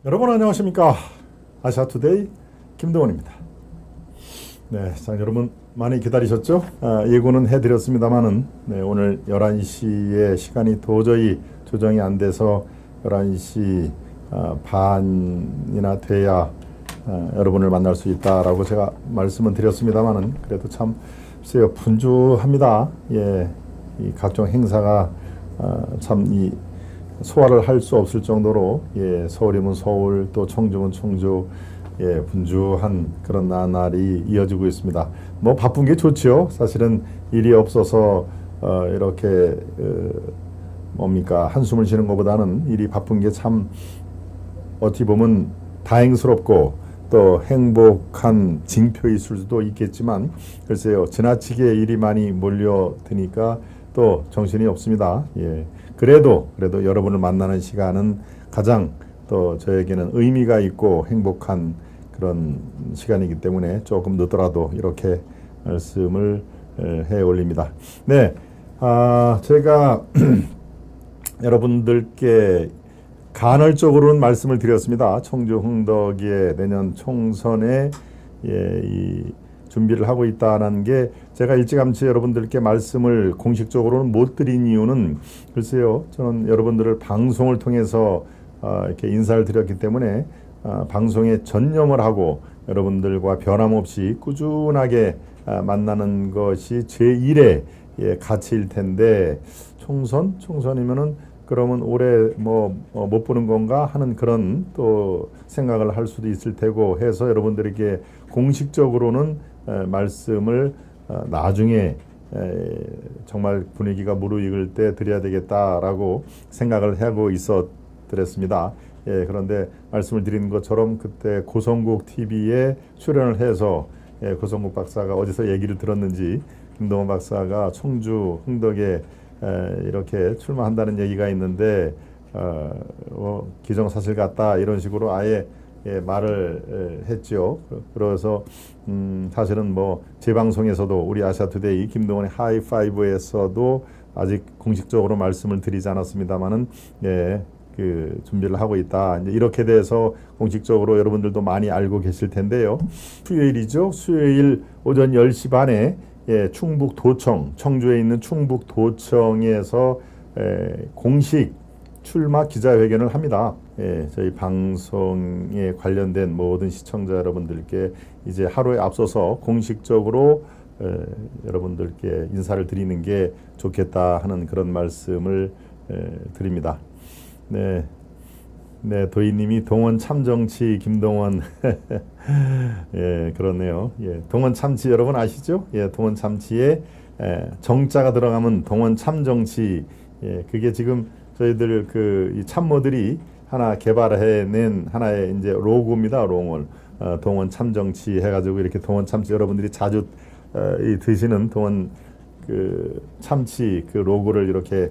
여러분 안녕하십니까? 아시아투데이 김동원입니다. 네, 자, 여러분 많이 기다리셨죠? 예고는 해드렸습니다만은 오늘 11시에 시간이 도저히 조정이 안 돼서 11시 반이나 돼야 여러분을 만날 수 있다라고 제가 말씀은 드렸습니다만은 그래도 참 글쎄요, 분주합니다. 예, 이 각종 행사가 참 이 소화를 할 수 없을 정도로 서울이면 서울 또 청주면 청주 분주한 그런 나날이 이어지고 있습니다. 뭐 바쁜 게 좋죠. 사실은 일이 없어서 이렇게 뭡니까 한숨을 쉬는 것보다는 일이 바쁜 게 참 어찌 보면 다행스럽고 또 행복한 징표일 수도 있겠지만 글쎄요, 지나치게 일이 많이 몰려드니까 또 정신이 없습니다. 그래도 여러분을 만나는 시간은 가장 또 저에게는 의미가 있고 행복한 그런 시간이기 때문에 조금 늦더라도 이렇게 말씀을 해 올립니다. 네, 제가 여러분들께 간헐적으로는 말씀을 드렸습니다. 청주 흥덕의 내년 총선에 이 준비를 하고 있다는 게 제가 일찌감치 여러분들께 말씀을 공식적으로는 못 드린 이유는 글쎄요, 저는 여러분들을 방송을 통해서 이렇게 인사를 드렸기 때문에 방송에 전념을 하고 여러분들과 변함없이 꾸준하게 만나는 것이 제1의 가치일 텐데 총선이면은 그러면 올해 못 보는 건가 하는 그런 또 생각을 할 수도 있을 테고 해서 여러분들에게 공식적으로는 말씀을 나중에 정말 분위기가 무르익을 때 드려야 되겠다라고 생각을 하고 있었더랬습니다. 그런데 말씀을 드린 것처럼 그때 고성국 TV에 출연을 해서 고성국 박사가 어디서 얘기를 들었는지 김동원 박사가 청주 흥덕에 이렇게 출마한다는 얘기가 있는데 기정사실 같다 이런 식으로 아예 말을 했죠. 그래서 사실은 뭐 제 방송에서도 우리 아시아투데이 김동원의 하이파이브에서도 아직 공식적으로 말씀을 드리지 않았습니다만은 그 준비를 하고 있다. 이제 이렇게 돼서 공식적으로 여러분들도 많이 알고 계실 텐데요. 수요일이죠. 수요일 오전 10시 반에 충북도청, 청주에 있는 충북도청에서 공식 출마 기자회견을 합니다. 저희 방송에 관련된 모든 시청자 여러분들께 이제 하루에 앞서서 공식적으로 여러분들께 인사를 드리는 게 좋겠다 하는 그런 말씀을 드립니다. 네, 도희님이 동원 참정치 김동원 그렇네요. 동원 참치 여러분 아시죠? 동원 참치에 정자가 들어가면 동원 참정치 그게 지금 저희들 이 참모들이 하나 개발해낸 하나의 이제 로고입니다. 동원 참정치 해가지고 이렇게 동원 참치 여러분들이 자주 드시는 동원 그 참치 그 로고를 이렇게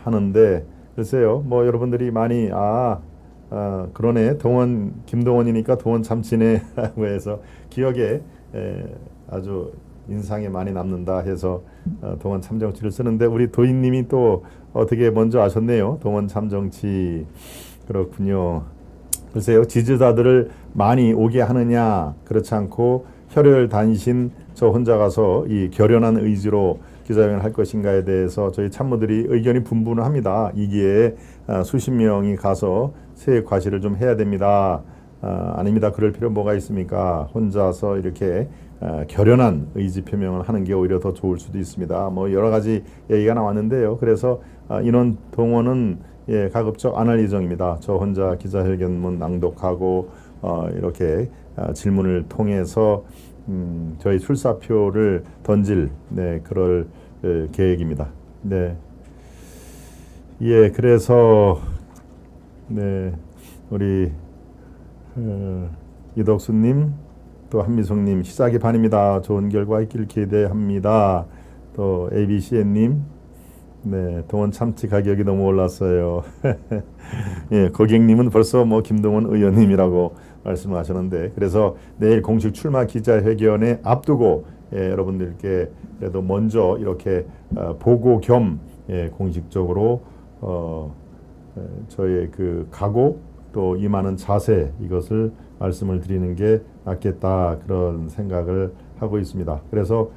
하는데 글쎄요, 뭐 여러분들이 많이 그러네 동원 김동원이니까 동원 참치네라고 해서 기억에 아주 인상에 많이 남는다 해서 동원 참정치를 쓰는데 우리 도인님이 또 어떻게 먼저 아셨네요. 동원 참정치 그렇군요. 글쎄요, 지지자들을 많이 오게 하느냐 그렇지 않고 혈혈단신 저 혼자 가서 이 결연한 의지로 기자회견을 할 것인가에 대해서 저희 참모들이 의견이 분분합니다. 이 기회에 수십 명이 가서 세액 과시를 좀 해야 됩니다. 아닙니다. 그럴 필요 뭐가 있습니까? 혼자서 이렇게 결연한 의지 표명을 하는 게 오히려 더 좋을 수도 있습니다. 뭐 여러 가지 얘기가 나왔는데요. 그래서 인원 동원은 가급적 안 할 예정입니다. 저 혼자 기자회견문 낭독하고 이렇게 질문을 통해서 저희 출사표를 던질 그럴 계획입니다. 그래서 우리 이덕수님 또 한미숙님 시작이 반입니다. 좋은 결과 있길 기대합니다. 또 ABCN님 동원 참치 가격이 너무 올랐어요. 고객님은 벌써 뭐 김동원 의원님이라고 말씀하셨는데 그래서 내일 공식 출마 기자회견에 앞두고 여러분들께 그래도 먼저 이렇게 보고 겸 공식적으로 저의 그 각오 또 임하는 자세, 이것을 말씀을 드리는 게 낫겠다, 그런 생각을 하고 있습니다. 그래서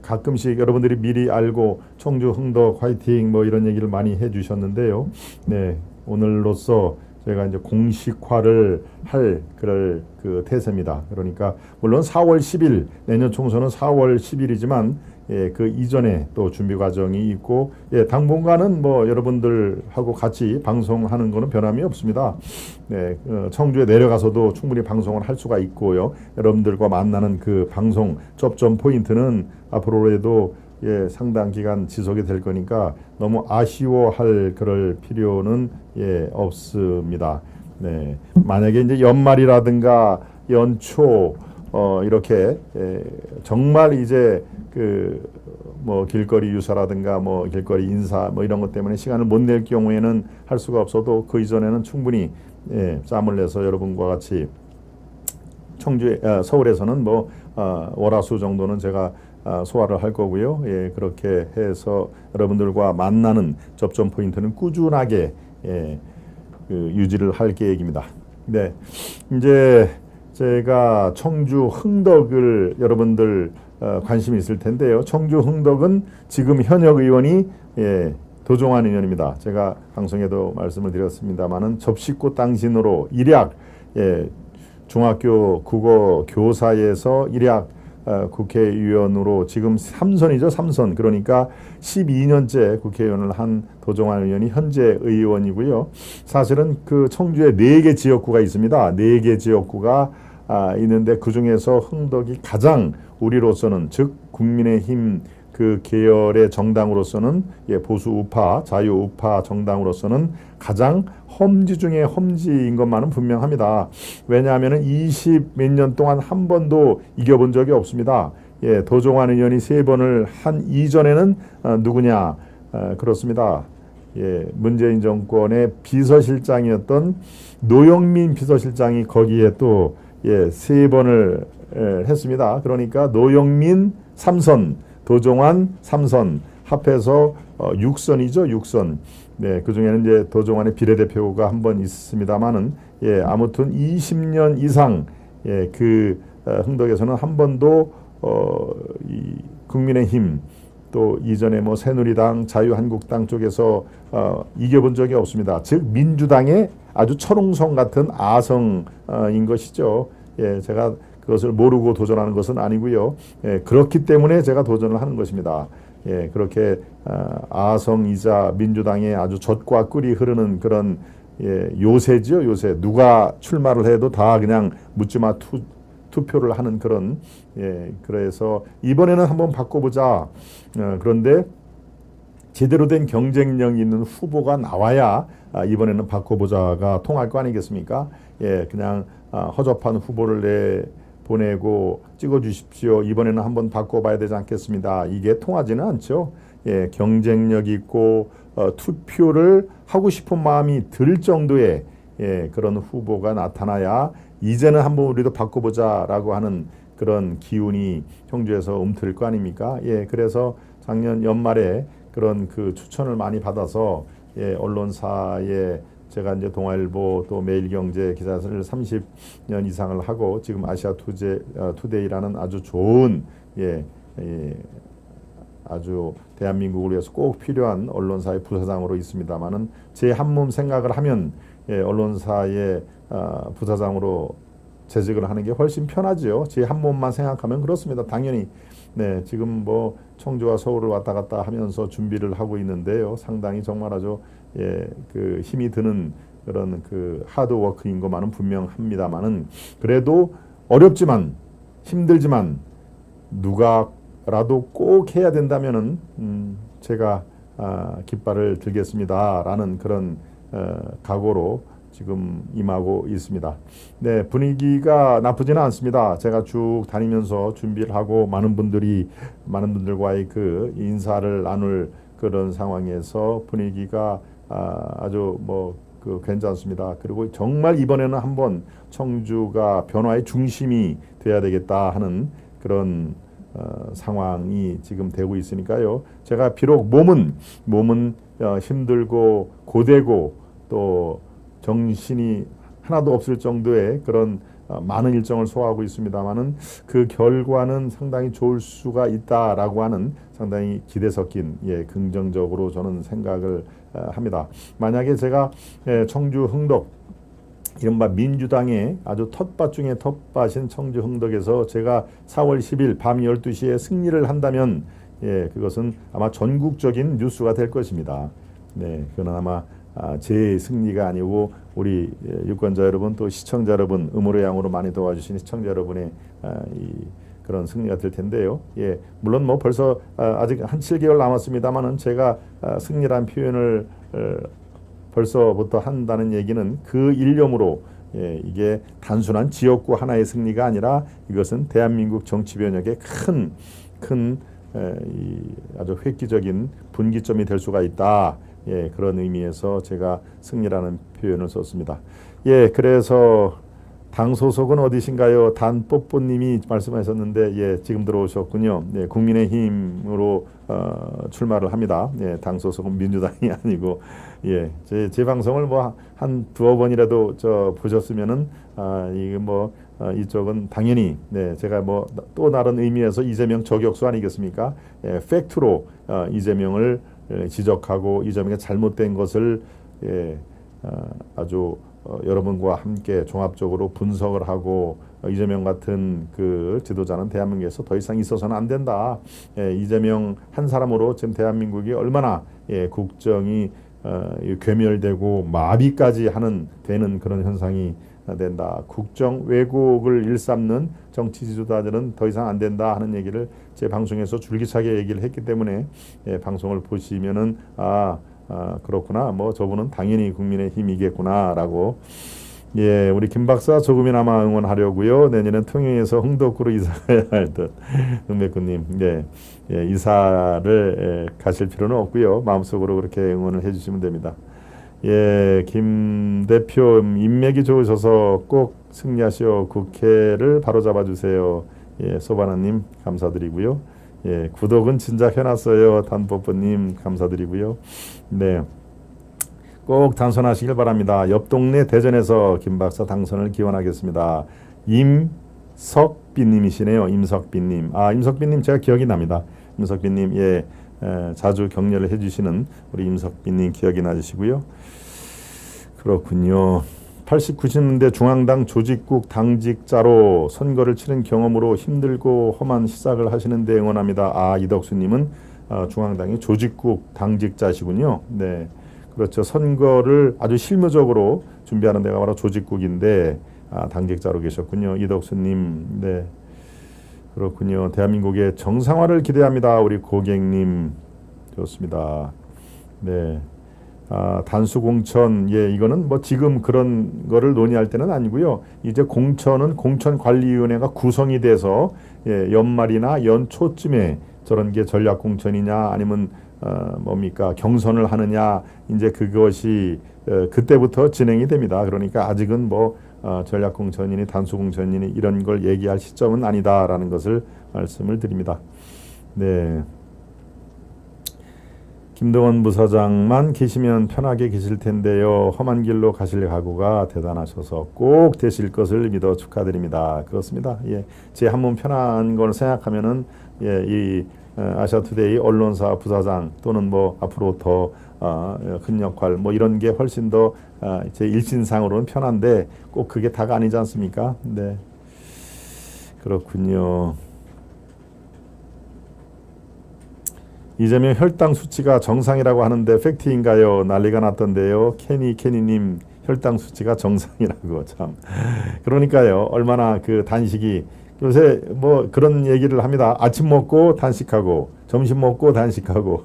가끔씩 여러분들이 미리 알고 청주 흥덕 화이팅 뭐 이런 얘기를 많이 해주셨는데요. 네, 오늘로써 저희가 이제 공식화를 할 그럴 그 태세입니다. 그러니까 물론 4월 10일 내년 총선은 4월 10일이지만 그 이전에 또 준비 과정이 있고, 당분간은 뭐 여러분들하고 같이 방송하는 거는 변함이 없습니다. 네, 청주에 내려가서도 충분히 방송을 할 수가 있고요. 여러분들과 만나는 그 방송 접점 포인트는 앞으로라도 상당 기간 지속이 될 거니까 너무 아쉬워할 그럴 필요는 없습니다. 네, 만약에 이제 연말이라든가 연초 이렇게 정말 이제 뭐 길거리 유사라든가 뭐 길거리 인사 뭐 이런 것 때문에 시간을 못 낼 경우에는 할 수가 없어도 그 이전에는 충분히 짬을 내서 여러분과 같이 서울에서는 뭐 월화수 정도는 제가 소화를 할 거고요. 그렇게 해서 여러분들과 만나는 접점 포인트는 꾸준하게 유지를 할 계획입니다. 네, 이제 제가 청주 흥덕을 여러분들 관심이 있을 텐데요. 청주 흥덕은 지금 현역 의원이 도종환 의원입니다. 제가 방송에도 말씀을 드렸습니다마는 접시꽃 당신으로 일약 중학교 국어 교사에서 일약 국회의원으로 지금 3선이죠. 3선. 그러니까 12년째 국회의원을 한 도종환 의원이 현재 의원이고요. 사실은 그 청주에 4개 지역구가 있습니다. 4개 지역구가 있는데 그중에서 흥덕이 가장 우리로서는, 즉 국민의힘 그 계열의 정당으로서는 보수 우파, 자유 우파 정당으로서는 가장 험지 중에 험지인 것만은 분명합니다. 왜냐하면 20 몇 년 동안 한 번도 이겨본 적이 없습니다. 도종환 의원이 3번을 한 이전에는 누구냐, 그렇습니다. 문재인 정권의 비서실장이었던 노영민 비서실장이 거기에 또 3번을 했습니다. 그러니까 노영민 3선, 도종환 3선 합해서 6선이죠. 6선. 네, 그 중에는 이제 도종환의 비례대표가 한 번 있습니다만은 아무튼 20년 이상 그 흥덕에서는 한 번도 이 국민의힘 또 이전에 뭐 새누리당, 자유한국당 쪽에서 이겨본 적이 없습니다. 즉 민주당의 아주 철옹성 같은 아성인 것이죠. 제가 그것을 모르고 도전하는 것은 아니고요. 그렇기 때문에 제가 도전을 하는 것입니다. 그렇게 아성이자 민주당의 아주 젖과 꿀이 흐르는 그런 요새죠. 요새 누가 출마를 해도 다 그냥 묻지마 투표를 하는 그런, 그래서 이번에는 한번 바꿔보자. 그런데 제대로 된 경쟁력 있는 후보가 나와야 이번에는 바꿔보자가 통할 거 아니겠습니까? 그냥 허접한 후보를 보내고 찍어주십시오. 이번에는 한번 바꿔봐야 되지 않겠습니다. 이게 통하지는 않죠. 경쟁력 있고 투표를 하고 싶은 마음이 들 정도의 그런 후보가 나타나야 이제는 한번 우리도 바꿔보자라고 하는 그런 기운이 청주에서 움트릴 거 아닙니까? 그래서 작년 연말에 그런 그 추천을 많이 받아서 언론사에 제가 이제 동아일보 또 매일경제 기자를 30년 이상을 하고 지금 아시아 투데이라는 아주 좋은 아주 대한민국을 위해서 꼭 필요한 언론사의 부사장으로 있습니다만은 제 한몸 생각을 하면 언론사의 부사장으로 재직을 하는 게 훨씬 편하지요. 제 한몸만 생각하면 그렇습니다. 당연히 지금 뭐 청주와 서울을 왔다 갔다 하면서 준비를 하고 있는데요. 상당히 정말 아주 그 힘이 드는 그런 그 하드워크인 것만은 분명합니다만은 그래도 어렵지만 힘들지만 누가라도 꼭 해야 된다면은 제가 깃발을 들겠습니다라는 그런 각오로 지금 임하고 있습니다. 네, 분위기가 나쁘지는 않습니다. 제가 쭉 다니면서 준비를 하고 많은 분들과의 그 인사를 나눌 그런 상황에서 분위기가 아주 그 괜찮습니다. 그리고 정말 이번에는 한번 청주가 변화의 중심이 돼야 되겠다 하는 그런 상황이 지금 되고 있으니까요. 제가 비록 몸은 힘들고 고되고 또 정신이 하나도 없을 정도의 그런 많은 일정을 소화하고 있습니다만은 그 결과는 상당히 좋을 수가 있다라고 하는 상당히 기대 섞인 긍정적으로 저는 생각을 합니다. 만약에 제가 청주 흥덕 이른바 민주당의 아주 텃밭 중에 텃밭인 청주 흥덕에서 제가 4월 10일 밤 12시에 승리를 한다면 그것은 아마 전국적인 뉴스가 될 것입니다. 네, 그건 아마 제 승리가 아니고 우리 유권자 여러분 또 시청자 여러분 음으로 양으로 많이 도와주신 시청자 여러분의 그런 승리가 될 텐데요. 물론 뭐 벌써 아직 한 7개월 남았습니다만은 제가 승리란 표현을 벌써부터 한다는 얘기는 그 일념으로 이게 단순한 지역구 하나의 승리가 아니라 이것은 대한민국 정치 변혁의 큰 아주 획기적인 분기점이 될 수가 있다. 그런 의미에서 제가 승리라는 표현을 썼습니다. 그래서 당 소속은 어디신가요? 단뽀뽀님이 말씀하셨는데 지금 들어오셨군요. 국민의힘으로 출마를 합니다. 당 소속은 민주당이 아니고 제 방송을 뭐 한 두어 번이라도 보셨으면은 이게 뭐 이쪽은 당연히 제가 뭐 또 다른 의미에서 이재명 저격수 아니겠습니까? 팩트로 이재명을 지적하고 이재명의 잘못된 것을 아주 여러분과 함께 종합적으로 분석을 하고 이재명 같은 그 지도자는 대한민국에서 더 이상 있어서는 안 된다. 이재명 한 사람으로 지금 대한민국이 얼마나 국정이 괴멸되고 마비까지 되는 그런 현상이 된다. 국정 왜곡을 일삼는 정치 지도자들은 더 이상 안 된다 하는 얘기를 제 방송에서 줄기차게 얘기를 했기 때문에 방송을 보시면은 그렇구나. 뭐 저분은 당연히 국민의힘이겠구나라고. 우리 김 박사 조금이나마 응원하려고요. 내년엔 통영에서 흥덕구로 이사해야 할 듯. 흥백구님, 이사를 가실 필요는 없고요. 마음속으로 그렇게 응원을 해주시면 됩니다. 김 대표 인맥이 좋으셔서 꼭 승리하시오. 국회를 바로 잡아주세요. 소바나님 감사드리고요. 구독은 진작 해놨어요. 단뽀뽀님 감사드리고요. 꼭 당선하시길 바랍니다. 옆 동네 대전에서 김 박사 당선을 기원하겠습니다. 임석빈님이시네요. 임석빈님. 임석빈님 제가 기억이 납니다. 임석빈님 자주 격려를 해주시는 우리 임석빈님 기억이 나시고요. 그렇군요. 80, 90년대 중앙당 조직국 당직자로 선거를 치른 경험으로 힘들고 험한 시작을 하시는데 응원합니다. 이덕수님은 중앙당의 조직국 당직자시군요. 그렇죠. 선거를 아주 실무적으로 준비하는 데가 바로 조직국인데 당직자로 계셨군요. 이덕수님. 그렇군요. 대한민국의 정상화를 기대합니다. 우리 고객님. 좋습니다. 단수공천, 이거는 뭐 지금 그런 거를 논의할 때는 아니고요. 이제 공천은 공천관리위원회가 구성이 돼서 연말이나 연초쯤에 저런 게 전략공천이냐 아니면 뭡니까 경선을 하느냐 이제 그것이 그때부터 진행이 됩니다. 그러니까 아직은 뭐 전략공천이니 단수공천이니 이런 걸 얘기할 시점은 아니다라는 것을 말씀을 드립니다. 김동원 부사장만 계시면 편하게 계실 텐데요. 험한 길로 가실 각오가 대단하셔서 꼭 되실 것을 믿어 축하드립니다. 그렇습니다. 제 한 몸 편한 걸 생각하면은 이 아시아투데이 언론사 부사장 또는 뭐 앞으로 더 큰 역할 뭐 이런 게 훨씬 더 제 일신상으로는 편한데 꼭 그게 다가 아니지 않습니까? 그렇군요. 이재명 혈당 수치가 정상이라고 하는데 팩트인가요? 난리가 났던데요. 케니님 혈당 수치가 정상이라고 참. 그러니까요. 얼마나 그 단식이 요새 뭐 그런 얘기를 합니다. 아침 먹고 단식하고 점심 먹고 단식하고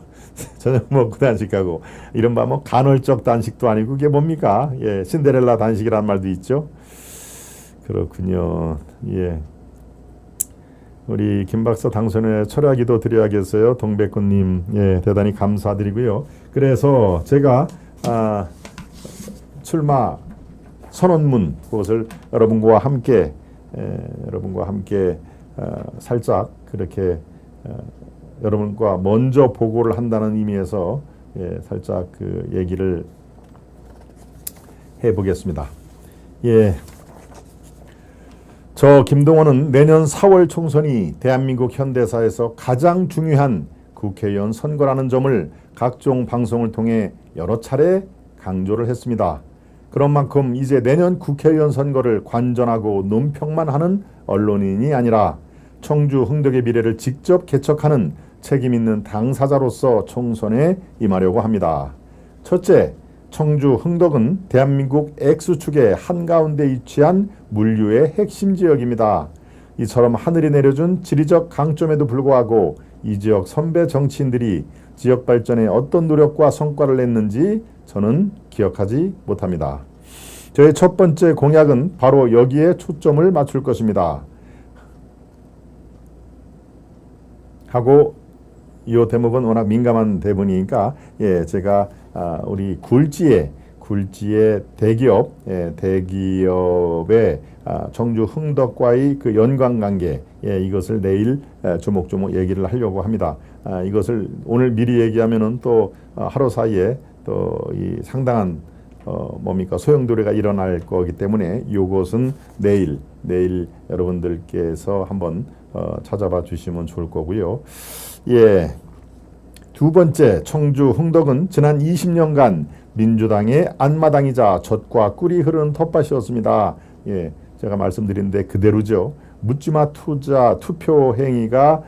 저녁 먹고 단식하고 이른바 뭐 간헐적 단식도 아니고 그게 뭡니까? 신데렐라 단식이라는 말도 있죠. 그렇군요. 우리 김 박사 당선에 철야기도 드려야겠어요. 동백군님 대단히 감사드리고요. 그래서 제가 출마 선언문 그것을 여러분과 함께 살짝 그렇게 여러분과 먼저 보고를 한다는 의미에서 살짝 그 얘기를 해보겠습니다. 예. 저 김동원은 내년 4월 총선이 대한민국 현대사에서 가장 중요한 국회의원 선거라는 점을 각종 방송을 통해 여러 차례 강조를 했습니다. 그런 만큼 이제 내년 국회의원 선거를 관전하고 논평만 하는 언론인이 아니라 청주 흥덕의 미래를 직접 개척하는 책임 있는 당사자로서 총선에 임하려고 합니다. 첫째, 청주 흥덕은 대한민국 X축의 한가운데 위치한 물류의 핵심 지역입니다. 이처럼 하늘이 내려준 지리적 강점에도 불구하고 이 지역 선배 정치인들이 지역 발전에 어떤 노력과 성과를 냈는지 저는 기억하지 못합니다. 저의 첫 번째 공약은 바로 여기에 초점을 맞출 것입니다. 하고 이 대목은 워낙 민감한 대본이니까 제가 우리 굴지의 대기업의 청주 흥덕과의 그 연관관계 이것을 내일 조목조목 얘기를 하려고 합니다. 이것을 오늘 미리 얘기하면은 또 하루 사이에 또 이 상당한 소용돌이가 일어날 거기 때문에 이것은 내일 여러분들께서 한번 찾아봐 주시면 좋을 거고요. 예. 두 번째, 청주 흥덕은 지난 20년간 민주당의 안마당이자 젖과 꿀이 흐르는 텃밭이었습니다. 예, 제가 말씀드린데 그대로죠. 묻지마 투표 행위가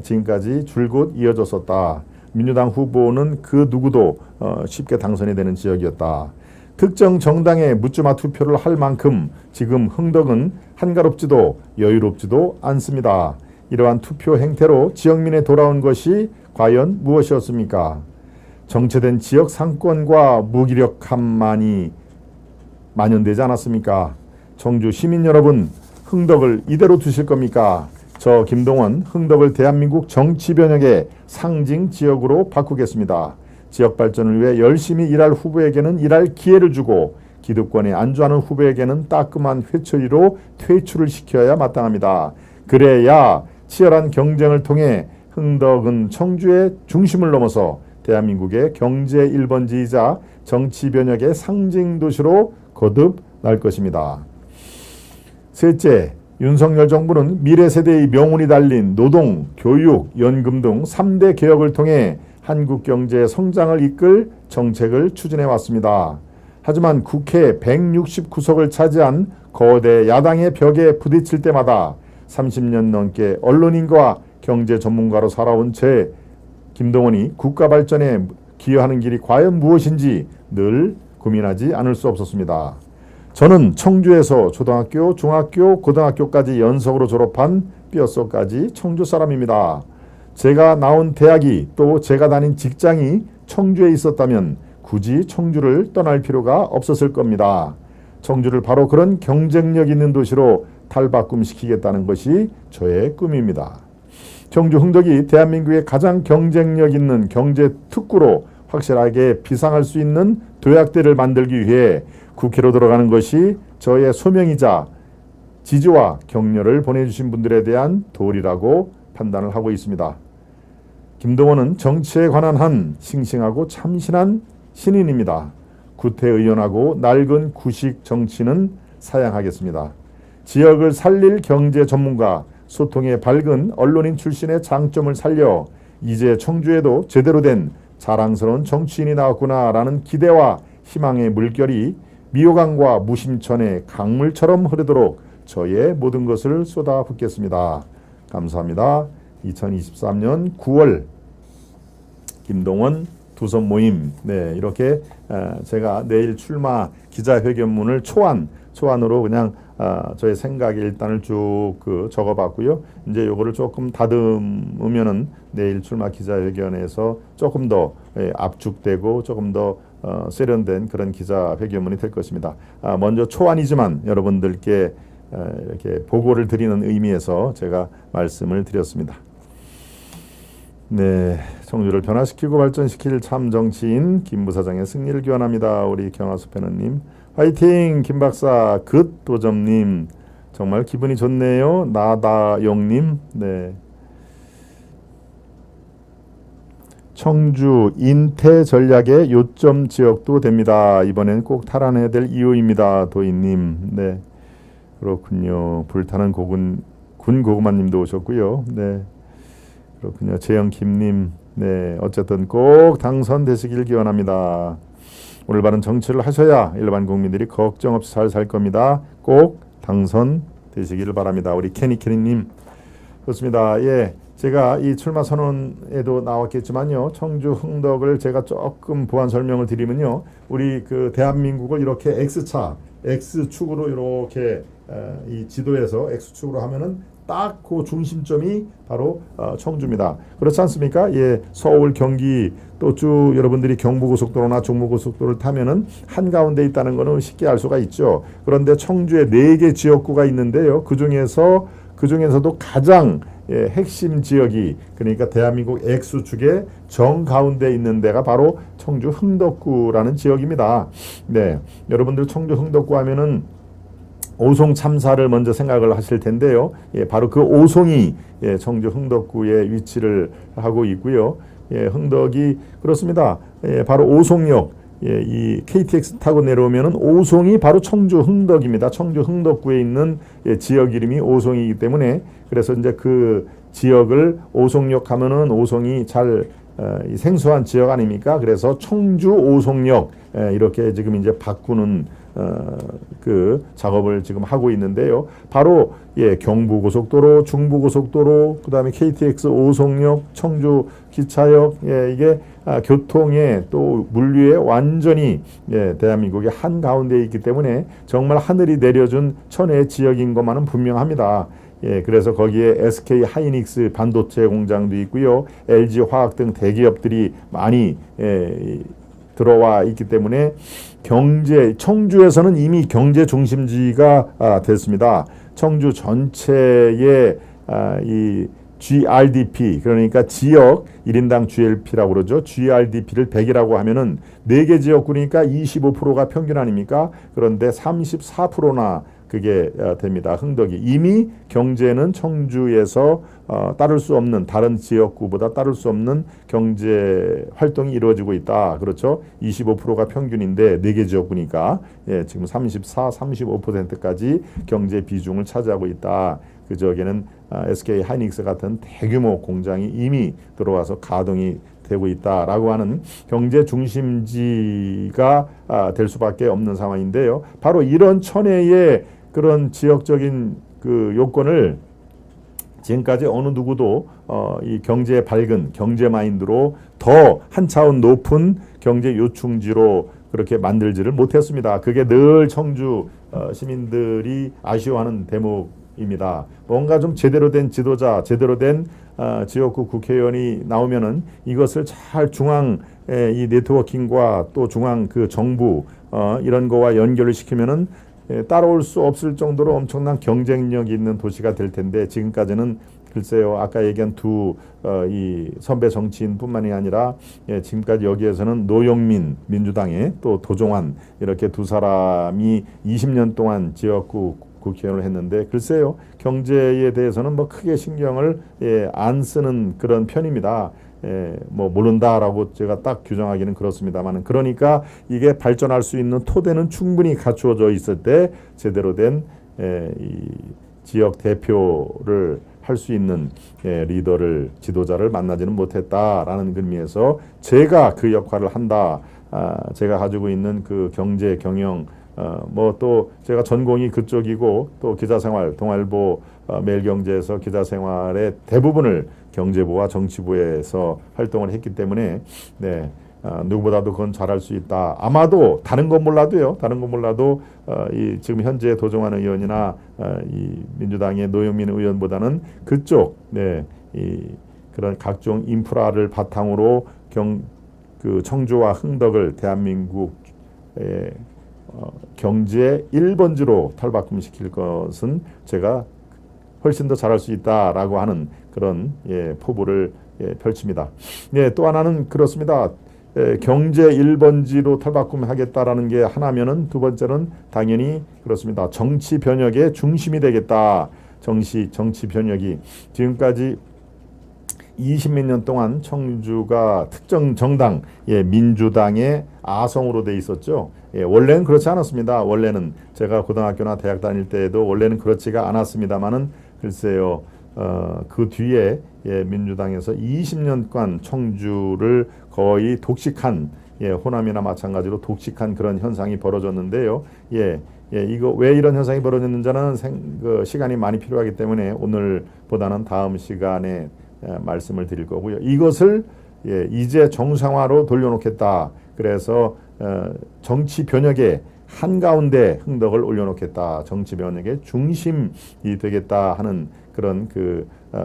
지금까지 줄곧 이어졌었다. 민주당 후보는 그 누구도 쉽게 당선이 되는 지역이었다. 특정 정당에 묻지마 투표를 할 만큼 지금 흥덕은 한가롭지도 여유롭지도 않습니다. 이러한 투표 행태로 지역민에 돌아온 것이 과연 무엇이었습니까? 정체된 지역 상권과 무기력함만이 만연되지 않았습니까? 청주 시민 여러분, 흥덕을 이대로 두실 겁니까? 저 김동원, 흥덕을 대한민국 정치 변혁의 상징 지역으로 바꾸겠습니다. 지역 발전을 위해 열심히 일할 후보에게는 일할 기회를 주고 기득권에 안주하는 후보에게는 따끔한 회초리로 퇴출을 시켜야 마땅합니다. 그래야 치열한 경쟁을 통해 흥덕은 청주의 중심을 넘어서 대한민국의 경제 1번지이자 정치 변혁의 상징 도시로 거듭날 것입니다. 셋째, 윤석열 정부는 미래 세대의 명운이 달린 노동, 교육, 연금 등 3대 개혁을 통해 한국 경제의 성장을 이끌 정책을 추진해 왔습니다. 하지만 국회 169석을 차지한 거대 야당의 벽에 부딪힐 때마다 30년 넘게 언론인과 경제 전문가로 살아온 제 김동원이 국가 발전에 기여하는 길이 과연 무엇인지 늘 고민하지 않을 수 없었습니다. 저는 청주에서 초등학교, 중학교, 고등학교까지 연속으로 졸업한 뼛속까지 청주 사람입니다. 제가 나온 대학이 또 제가 다닌 직장이 청주에 있었다면 굳이 청주를 떠날 필요가 없었을 겁니다. 청주를 바로 그런 경쟁력 있는 도시로 탈바꿈시키겠다는 것이 저의 꿈입니다. 청주 흥덕이 대한민국의 가장 경쟁력 있는 경제 특구로 확실하게 비상할 수 있는 도약대를 만들기 위해 국회로 들어가는 것이 저의 소명이자 지지와 격려를 보내주신 분들에 대한 도리라고 판단을 하고 있습니다. 김동원은 정치에 관한 한 싱싱하고 참신한 신인입니다. 구태의연하고 낡은 구식 정치는 사양하겠습니다. 지역을 살릴 경제 전문가, 소통에 밝은 언론인 출신의 장점을 살려 이제 청주에도 제대로 된 자랑스러운 정치인이 나왔구나라는 기대와 희망의 물결이 미호강과 무심천의 강물처럼 흐르도록 저의 모든 것을 쏟아붓겠습니다. 감사합니다. 2023년 9월 김동원 두선 모임 이렇게 제가 내일 출마 기자회견문을 초안으로 그냥 저의 생각 일단을 쭉 적어봤고요. 이제 요거를 조금 다듬으면은 내일 출마 기자회견에서 조금 더 압축되고 조금 더 세련된 그런 기자회견문이 될 것입니다. 먼저 초안이지만 여러분들께 이렇게 보고를 드리는 의미에서 제가 말씀을 드렸습니다. 네, 청주를 변화시키고 발전시킬 참 정치인 김 부사장의 승리를 기원합니다. 우리 경하수 패너님 화이팅! 김 박사 굿 도점님 정말 기분이 좋네요. 나다영님 네. 청주 인태 전략의 요점 지역도 됩니다. 이번엔 꼭 탈환해야 될 이유입니다. 도인님. 네, 그렇군요. 불타는 군고구마님도 오셨고요. 네, 그렇군요. 재영김님. 네, 어쨌든 꼭 당선되시길 기원합니다. 올바른 정치를 하셔야 일반 국민들이 걱정 없이 잘 살 겁니다. 꼭 당선되시기를 바랍니다. 우리 캐니캐니님. 그렇습니다. 예, 제가 이 출마 선언에도 나왔겠지만요, 청주 흥덕을 제가 조금 보완 설명을 드리면요, 우리 그 대한민국을 이렇게 X축으로 이렇게 이 지도에서 X축으로 하면은 딱 그 중심점이 바로 청주입니다. 그렇지 않습니까? 예, 서울, 경기 또 쭉 여러분들이 경부고속도로나 중부고속도로를 타면은 한가운데 있다는 거는 쉽게 알 수가 있죠. 그런데 청주에 4개 지역구가 있는데요. 그중에서도 가장 핵심 지역이, 그러니까 대한민국 X축의 정가운데 있는 데가 바로 청주 흥덕구라는 지역입니다. 네, 여러분들 청주 흥덕구 하면은 오송 참사를 먼저 생각을 하실 텐데요. 예, 바로 그 오송이 청주 흥덕구에 위치를 하고 있고요. 예, 흥덕이 그렇습니다. 예, 바로 오송역, 이 KTX 타고 내려오면은 오송이 바로 청주 흥덕입니다. 청주 흥덕구에 있는 지역 이름이 오송이기 때문에, 그래서 이제 그 지역을 오송역 하면은 오송이 잘 생소한 지역 아닙니까? 그래서 청주 오송역 이렇게 지금 이제 바꾸는 그 작업을 지금 하고 있는데요. 바로 경부고속도로, 중부고속도로, 그다음에 KTX 오송역, 청주 기차역, 이게 교통에 또 물류에 완전히 대한민국의 한 가운데 있기 때문에 정말 하늘이 내려준 천혜의 지역인 것만은 분명합니다. 그래서 거기에 SK 하이닉스 반도체 공장도 있고요, LG 화학 등 대기업들이 많이 들어와 있기 때문에 청주에서는 이미 경제 중심지가 됐습니다. 청주 전체의 이 GRDP, 그러니까 지역 1인당 GLP라고 그러죠. GRDP를 100이라고 하면은 4개 지역구니까 25%가 평균 아닙니까? 그런데 34%나 그게 됩니다. 흥덕이. 이미 경제는 청주에서 따를 수 없는, 다른 지역구보다 따를 수 없는 경제 활동이 이루어지고 있다. 그렇죠? 25%가 평균인데 4개 지역구니까 지금 34, 35%까지 경제 비중을 차지하고 있다. 그 지역에는 SK 하이닉스 같은 대규모 공장이 이미 들어와서 가동이 되고 있다라고 하는 경제 중심지가 될 수밖에 없는 상황인데요. 바로 이런 천혜의 그런 지역적인 그 요건을 지금까지 어느 누구도 이 경제에 밝은 경제 마인드로 더 한 차원 높은 경제 요충지로 그렇게 만들지를 못했습니다. 그게 늘 청주 시민들이 아쉬워하는 대목입니다. 뭔가 좀 제대로 된 지도자, 제대로 된 지역구 국회의원이 나오면은 이것을 잘 중앙 이 네트워킹과 또 중앙 그 정부 이런 거와 연결을 시키면은 따라올 수 없을 정도로 엄청난 경쟁력이 있는 도시가 될 텐데, 지금까지는 글쎄요, 아까 얘기한 이 선배 정치인뿐만이 아니라 지금까지 여기에서는 노영민 민주당의 또 도종환 이렇게 두 사람이 20년 동안 지역구 국회의원을 했는데, 글쎄요, 경제에 대해서는 뭐 크게 신경을 안 쓰는 그런 편입니다. 뭐 모른다라고 제가 딱 규정하기는 그렇습니다만, 그러니까 이게 발전할 수 있는 토대는 충분히 갖추어져 있을 때 제대로 된 이 지역 대표를 할 수 있는 리더를, 지도자를 만나지는 못했다라는 의미에서 제가 그 역할을 한다. 제가 가지고 있는 그 경제 경영, 뭐 또 제가 전공이 그쪽이고 또 기자생활, 동아일보 매일경제에서 기자생활의 대부분을 경제부와 정치부에서 활동을 했기 때문에 누구보다도 그건 잘할 수 있다. 아마도 다른 건 몰라도요. 다른 건 몰라도 이 지금 현재 도종환 의원이나 이 민주당의 노영민 의원보다는 그쪽 이 그런 각종 인프라를 바탕으로 그 청주와 흥덕을 대한민국의 경제 1번지로 탈바꿈시킬 것은 제가 훨씬 더 잘할 수 있다라고 하는 그런 포부를 펼칩니다. 또 하나는 그렇습니다. 경제 1번지로 탈바꿈하겠다라는 게 하나면은, 두 번째는 당연히 그렇습니다. 정치 변혁의 중심이 되겠다. 정치 변혁이 지금까지 20몇 년 동안 청주가 특정 정당, 민주당의 아성으로 돼 있었죠. 원래는 그렇지 않았습니다. 원래는 제가 고등학교나 대학 다닐 때에도 원래는 그렇지가 않았습니다만은 글쎄요, 그 뒤에 민주당에서 20년간 청주를 거의 독식한, 호남이나 마찬가지로 독식한 그런 현상이 벌어졌는데요. 이거 왜 이런 현상이 벌어졌는지는 시간이 많이 필요하기 때문에 오늘보다는 다음 시간에 말씀을 드릴 거고요. 이것을 이제 정상화로 돌려놓겠다. 그래서 정치 변혁의 한가운데 흥덕을 올려놓겠다. 정치 변혁의 중심이 되겠다 하는 그런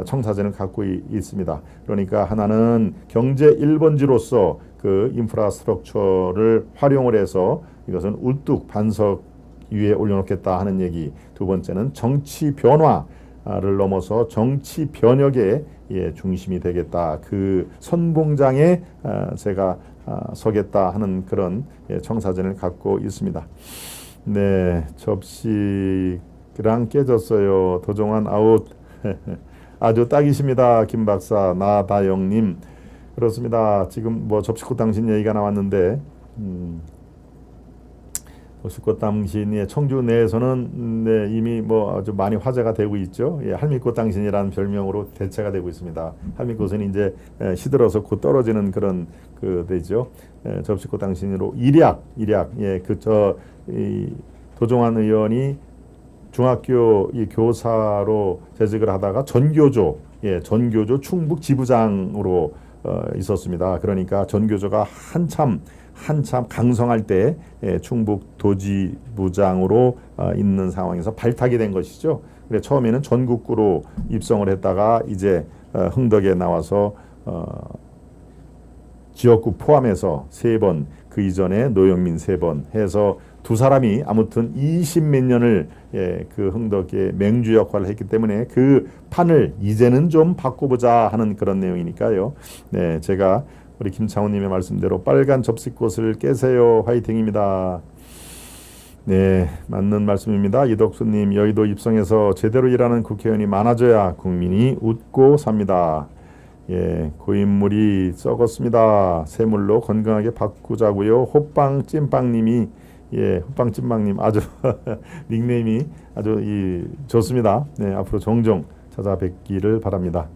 청사진을 갖고 있습니다. 그러니까 하나는 경제 1번지로서 그 인프라스트럭처를 활용을 해서 이것은 우뚝 반석 위에 올려놓겠다 하는 얘기. 두 번째는 정치 변화를 넘어서 정치 변혁의 중심이 되겠다. 그 선봉장에 제가 서겠다 하는 그런 청사진을 갖고 있습니다. 네, 접시랑 깨졌어요. 도종환 아웃. 아주 딱이십니다. 김 박사, 나다영님. 그렇습니다. 지금 뭐 접시꽃 당신 얘기가 나왔는데 접시꽃 당신이 청주 내에서는 이미 뭐 아주 많이 화제가 되고 있죠. 할미꽃 당신이라는 별명으로 대체가 되고 있습니다. 할미꽃은 이제 시들어서 곧 떨어지는 그런 되죠. 접시꽃 당신으로 일약 도종환 의원이 중학교 교사로 재직을 하다가 전교조 충북 지부장으로 있었습니다. 그러니까 전교조가 한참 강성할 때 충북 도지부장으로 있는 상황에서 발탁이 된 것이죠. 그래 처음에는 전국구로 입성을 했다가 이제 흥덕에 나와서 지역구 포함해서 3번, 그 이전에 노영민 3번 해서 두 사람이 아무튼 20몇 년을 그 흥덕의 맹주 역할을 했기 때문에 그 판을 이제는 좀 바꿔보자 하는 그런 내용이니까요. 네, 제가 우리 김창훈님의 말씀대로 빨간 접시꽃을 깨세요. 화이팅입니다. 네, 맞는 말씀입니다. 이덕수님, 여의도 입성에서 제대로 일하는 국회의원이 많아져야 국민이 웃고 삽니다. 고인물이 썩었습니다. 새물로 건강하게 바꾸자고요. 호빵찐빵님이 호빵찐빵님 아주 닉네임이 아주 좋습니다. 네, 앞으로 종종 찾아뵙기를 바랍니다.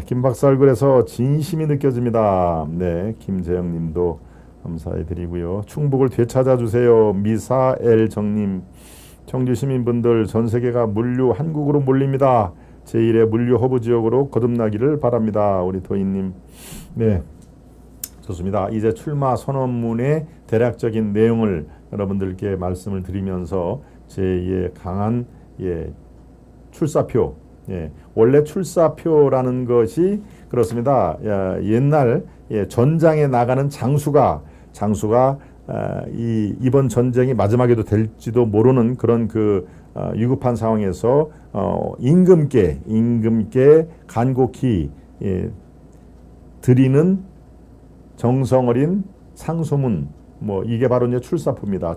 김 박사 얼굴에서 진심이 느껴집니다. 네, 김재영님도 감사해드리고요. 충북을 되찾아 주세요. 미사엘 정님, 청주 시민분들 전 세계가 물류 한국으로 몰립니다. 제1의 물류 허브 지역으로 거듭나기를 바랍니다. 우리 도인님, 네, 좋습니다. 이제 출마 선언문의 대략적인 내용을 여러분들께 말씀을 드리면서 제2의 강한 출사표. 원래 출사표라는 것이 그렇습니다. 옛날 전장에 나가는 장수가 이번 전쟁이 마지막에도 될지도 모르는 그런 위급한 상황에서 임금께 간곡히 드리는 정성어린 상소문, 이게 바로 이제 출사표입니다.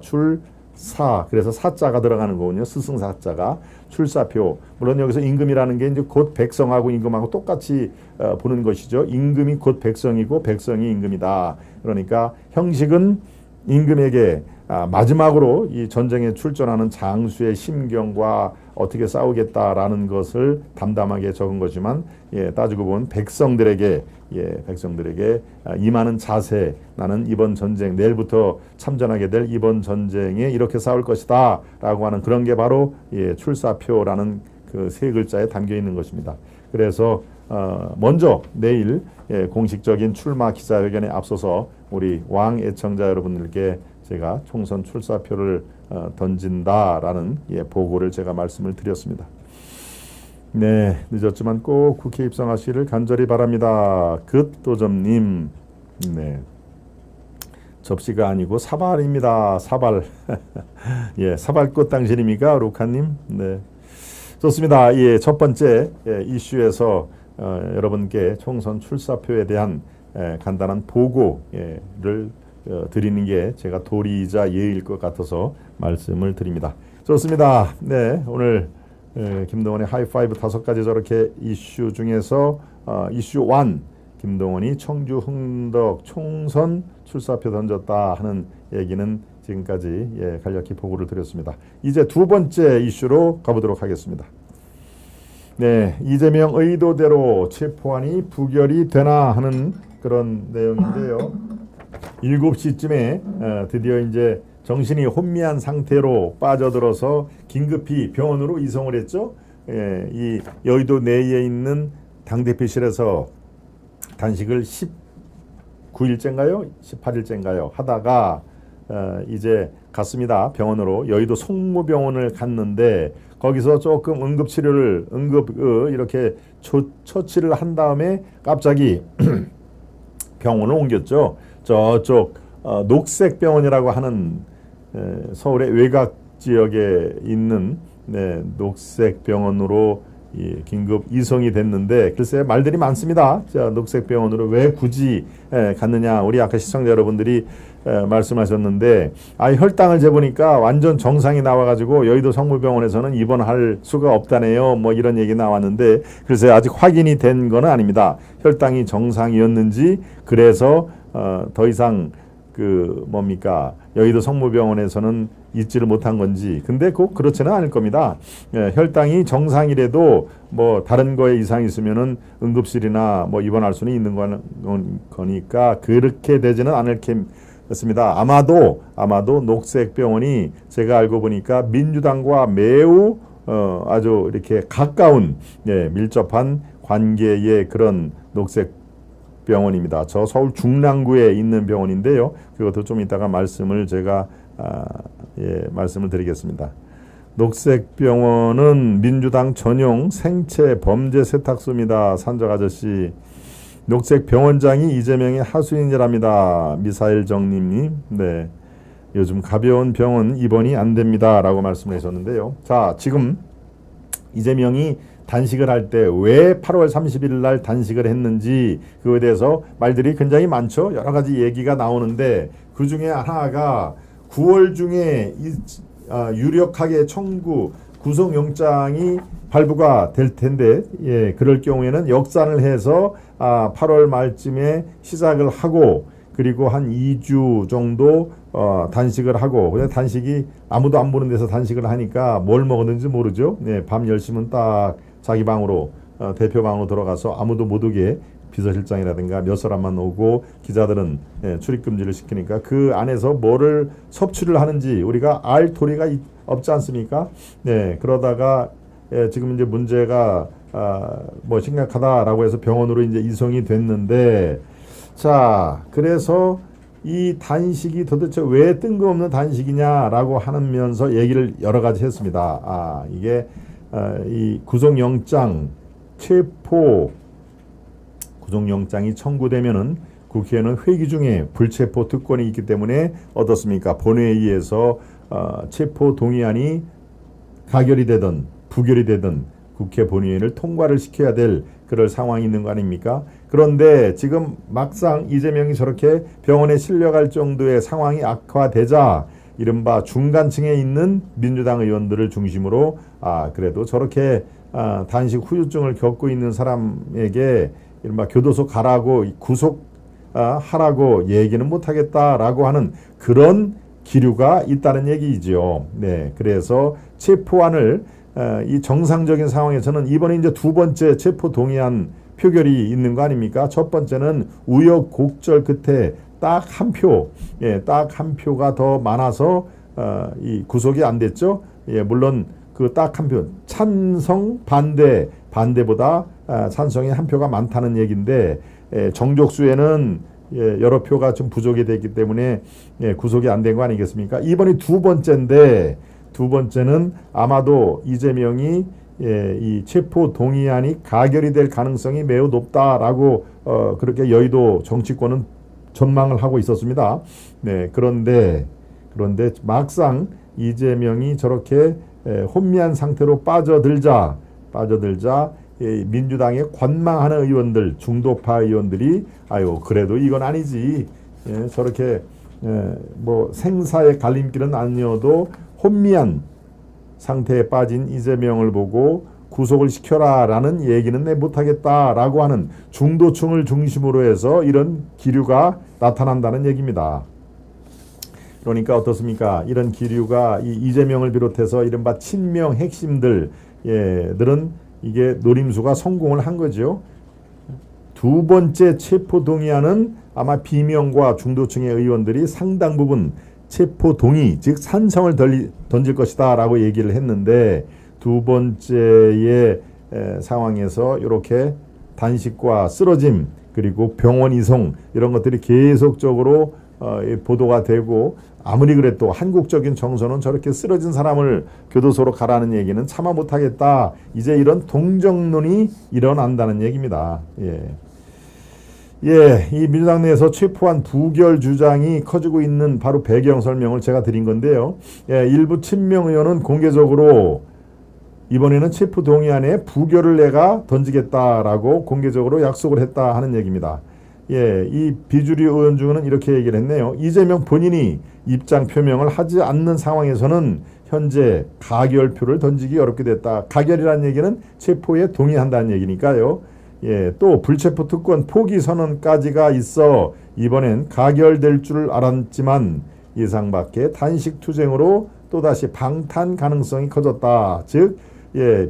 그래서 사자가 들어가는 거군요. 스승사자가 출사표. 물론 여기서 임금이라는 게 이제 곧 백성하고 임금하고 똑같이 보는 것이죠. 임금이 곧 백성이고 백성이 임금이다. 그러니까 형식은 임금에게 마지막으로 이 전쟁에 출전하는 장수의 심경과 어떻게 싸우겠다라는 것을 담담하게 적은 거지만 따지고 보면 백성들에게 임하는 자세, 나는 이번 전쟁, 내일부터 참전하게 될 이번 전쟁에 이렇게 싸울 것이다 라고 하는 그런 게 바로 출사표라는 그 3글자에 담겨 있는 것입니다. 그래서 먼저 내일 공식적인 출마 기자회견에 앞서서 우리 왕 애청자 여러분들께 제가 총선 출사표를 던진다라는 보고를 제가 말씀을 드렸습니다. 네, 늦었지만 꼭 국회 입성하시기를 간절히 바랍니다. 긋도점님, 네, 접시가 아니고 사발입니다. 사발. 사발꽃 당신입니까, 루카님? 네, 좋습니다. 첫 번째 이슈에서 여러분께 총선 출사표에 대한 간단한 보고를 드리는 게 제가 도리이자 예의일 것 같아서 말씀을 드립니다. 좋습니다. 네, 오늘 김동원의 하이파이브 5가지 저렇게 이슈 중에서 이슈 1 김동원이 청주 흥덕 총선 출사표 던졌다 하는 얘기는 지금까지 간략히 보고를 드렸습니다. 이제 두 번째 이슈로 가보도록 하겠습니다. 네, 이재명 의도대로 체포안이 부결이 되나 하는 그런 내용인데요. 7시쯤에 드디어 이제 정신이 혼미한 상태로 빠져들어서 긴급히 병원으로 이송을 했죠. 이 여의도 내에 있는 당대표실에서 단식을 19일째인가요? 18일째인가요? 하다가 이제 갔습니다. 병원으로 여의도 송무병원을 갔는데 거기서 조금 응급치료를 이렇게 처치를 한 다음에 갑자기 병원을 옮겼죠. 저쪽 녹색병원이라고 하는 서울의 외곽 지역에 있는 녹색병원으로 긴급 이송이 됐는데 글쎄 말들이 많습니다. 자, 녹색병원으로 왜 굳이 갔느냐 우리 아까 시청자 여러분들이 말씀하셨는데 혈당을 재보니까 완전 정상이 나와가지고 여의도 성모병원에서는 입원할 수가 없다네요. 뭐 이런 얘기 나왔는데 글쎄 아직 확인이 된 건 아닙니다. 혈당이 정상이었는지 그래서 더 이상 여의도 성모병원에서는 있지를 못한 건지 근데 꼭 그렇지는 않을 겁니다. 혈당이 정상이라도 뭐 다른 거에 이상이 있으면은 응급실이나 뭐 입원할 수는 있는 거니까 그렇게 되지는 않을 겠습니다. 아마도 녹색병원이 제가 알고 보니까 민주당과 매우 아주 이렇게 가까운 밀접한 관계의 그런 녹색병원입니다. 저 서울 중랑구에 있는 병원인데요. 그것도 좀 이따가 말씀을 제가 말씀을 드리겠습니다. 녹색병원은 민주당 전용 생체 범죄 세탁소입니다. 산적 아저씨. 녹색병원장이 이재명의 하수인이랍니다. 미사일 정님님. 네. 요즘 가벼운 병은 입원이 안 됩니다. 라고 말씀을 하셨는데요. 자, 지금 이재명이 단식을 할 때 왜 8월 30일 날 단식을 했는지 그거에 대해서 말들이 굉장히 많죠. 여러 가지 얘기가 나오는데 그 중에 하나가 9월 중에 유력하게 청구 구속영장이 발부가 될 텐데 그럴 경우에는 역산을 해서 8월 말쯤에 시작을 하고 그리고 한 2주 정도 단식을 하고 근데 단식이 아무도 안 보는 데서 단식을 하니까 뭘 먹었는지 모르죠. 밤 10시면 딱 자기 방으로 대표 방으로 들어가서 아무도 못 오게 비서실장이라든가 몇 사람만 오고 기자들은 출입금지를 시키니까 그 안에서 뭐를 섭취를 하는지 우리가 알 도리가 없지 않습니까? 그러다가 지금 이제 문제가 뭐 심각하다라고 해서 병원으로 이제 이송이 됐는데 자 그래서 이 단식이 도대체 왜 뜬금없는 단식이냐라고 하면서 얘기를 여러 가지 했습니다. 이게 이 구속영장 체포 구속영장이 청구되면은 국회에는 회기 중에 불체포 특권이 있기 때문에 어떻습니까? 본회의에서 체포 동의안이 가결이 되든 부결이 되든 국회 본회의를 통과를 시켜야 될 그럴 상황이 있는 거 아닙니까? 그런데 지금 막상 이재명이 저렇게 병원에 실려갈 정도의 상황이 악화되자 이른바 중간층에 있는 민주당 의원들을 중심으로 그래도 저렇게 단식 후유증을 겪고 있는 사람에게 이른바 교도소 가라고 구속하라고 얘기는 못하겠다라고 하는 그런 기류가 있다는 얘기이죠. 그래서 체포안을 이 정상적인 상황에서는 이번에 이제 두 번째 체포 동의안 표결이 있는 거 아닙니까? 첫 번째는 우여곡절 끝에 딱 한 표, 딱 한 표가 더 많아서 이 구속이 안 됐죠. 물론 그 딱 한 표, 찬성 반대보다 찬성이 한 표가 많다는 얘기인데 정족수에는 여러 표가 좀 부족이 됐기 때문에 구속이 안 된 거 아니겠습니까? 이번이 두 번째인데 두 번째는 아마도 이재명이 이 체포 동의안이 가결이 될 가능성이 매우 높다라고 그렇게 여의도 정치권은 전망을 하고 있었습니다. 그런데 막상 이재명이 저렇게 혼미한 상태로 빠져들자 민주당의 관망하는 의원들, 중도파 의원들이 그래도 이건 아니지. 저렇게 뭐 생사의 갈림길은 아니어도 혼미한 상태에 빠진 이재명을 보고 구속을 시켜라 라는 얘기는 내 못하겠다 라고 하는 중도층을 중심으로 해서 이런 기류가 나타난다는 얘기입니다. 그러니까 어떻습니까? 이런 기류가 이재명을 비롯해서 이른바 친명 핵심들들은 이게 노림수가 성공을 한 거죠. 두 번째 체포 동의안은 아마 비명과 중도층의 의원들이 상당 부분 체포 동의, 즉 찬성을 던질 것이다 라고 얘기를 했는데, 두 번째의 상황에서 이렇게 단식과 쓰러짐 그리고 병원 이송 이런 것들이 계속적으로 보도가 되고, 아무리 그래도 한국적인 정서는 저렇게 쓰러진 사람을 교도소로 가라는 얘기는 참아 못하겠다. 이제 이런 동정론이 일어난다는 얘기입니다. 이 민주당 내에서 체포한 부결 주장이 커지고 있는 바로 배경 설명을 제가 드린 건데요. 일부 친명 의원은 공개적으로 이번에는 체포 동의안에 부결을 내가 던지겠다라고 공개적으로 약속을 했다 하는 얘기입니다. 이 비주류 의원 중에는 이렇게 얘기를 했네요. 이재명 본인이 입장 표명을 하지 않는 상황에서는 현재 가결표를 던지기 어렵게 됐다. 가결이라는 얘기는 체포에 동의한다는 얘기니까요. 또 불체포 특권 포기 선언까지가 있어 이번엔 가결될 줄 알았지만 예상 밖의 단식 투쟁으로 또다시 방탄 가능성이 커졌다. 즉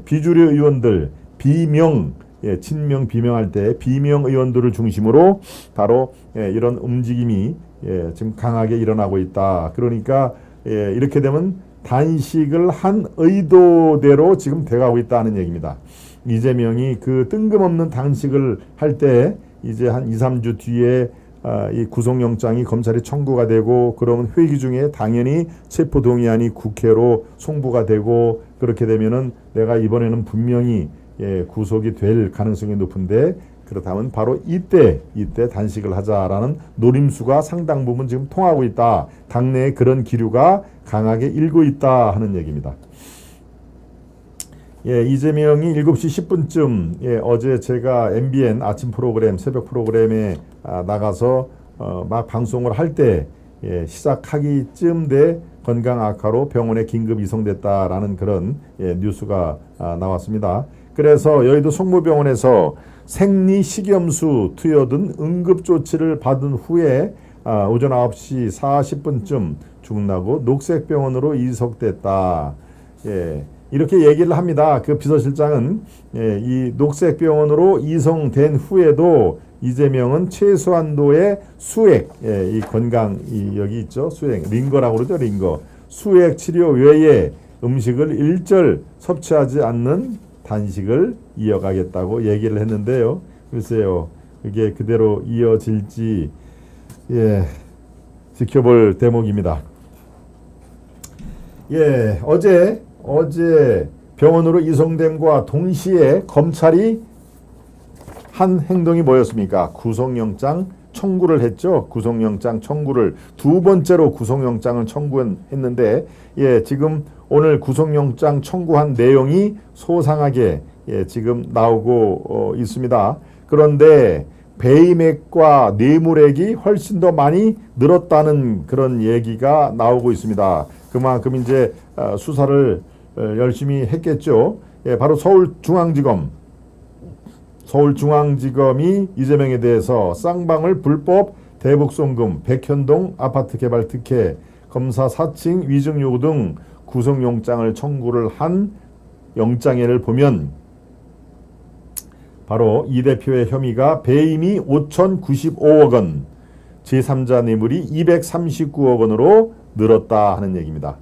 비주류 의원들 비명 친명 비명할 때 비명 의원들을 중심으로 바로 이런 움직임이 지금 강하게 일어나고 있다. 그러니까 이렇게 되면 단식을 한 의도대로 지금 돼가고 있다는 얘기입니다. 이재명이 그 뜬금없는 단식을 할 때 이제 한 2, 3주 뒤에 이 구속영장이 검찰에 청구가 되고, 그러면 회기 중에 당연히 체포동의안이 국회로 송부가 되고, 그렇게 되면은 내가 이번에는 분명히 구속이 될 가능성이 높은데, 그렇다면 바로 이때 단식을 하자라는 노림수가 상당 부분 지금 통하고 있다. 당내에 그런 기류가 강하게 일고 있다 하는 얘기입니다. 이재명이 7시 10분쯤 어제 제가 MBN 아침 프로그램 새벽 프로그램에 나가서 막 방송을 할 때 시작하기쯤 돼 건강 악화로 병원에 긴급 이송됐다라는 그런 뉴스가 나왔습니다. 그래서 여의도 성모병원에서 생리식염수 투여 등 응급조치를 받은 후에 오전 9시 40분쯤 죽나고 녹색병원으로 이송됐다. 이렇게 얘기를 합니다. 그 비서실장은 이 녹색병원으로 이송된 후에도 이재명은 최소한도의 수액, 이 건강, 여기 있죠. 수액, 링거라고 그러죠. 링거. 수액 치료 외에 음식을 일절 섭취하지 않는 단식을 이어가겠다고 얘기를 했는데요. 글쎄요, 그게 그대로 이어질지 지켜볼 대목입니다. 어제 병원으로 이송됨과 동시에 검찰이 한 행동이 뭐였습니까? 구속영장 청구를 했죠. 구속영장 청구를 두 번째로 구속영장을 청구했는데 지금 오늘 구속영장 청구한 내용이 소상하게 지금 나오고 있습니다. 그런데 배임액과 뇌물액이 훨씬 더 많이 늘었다는 그런 얘기가 나오고 있습니다. 그만큼 이제 수사를 열심히 했겠죠. 바로 서울중앙지검이 이재명에 대해서 쌍방울 불법 대북송금, 백현동 아파트 개발 특혜, 검사 사칭 위증 요구 등 구속영장을 청구를 한 영장에를 보면 바로 이 대표의 혐의가 배임이 5,095억 원, 제3자 뇌물이 239억 원으로 늘었다 하는 얘기입니다.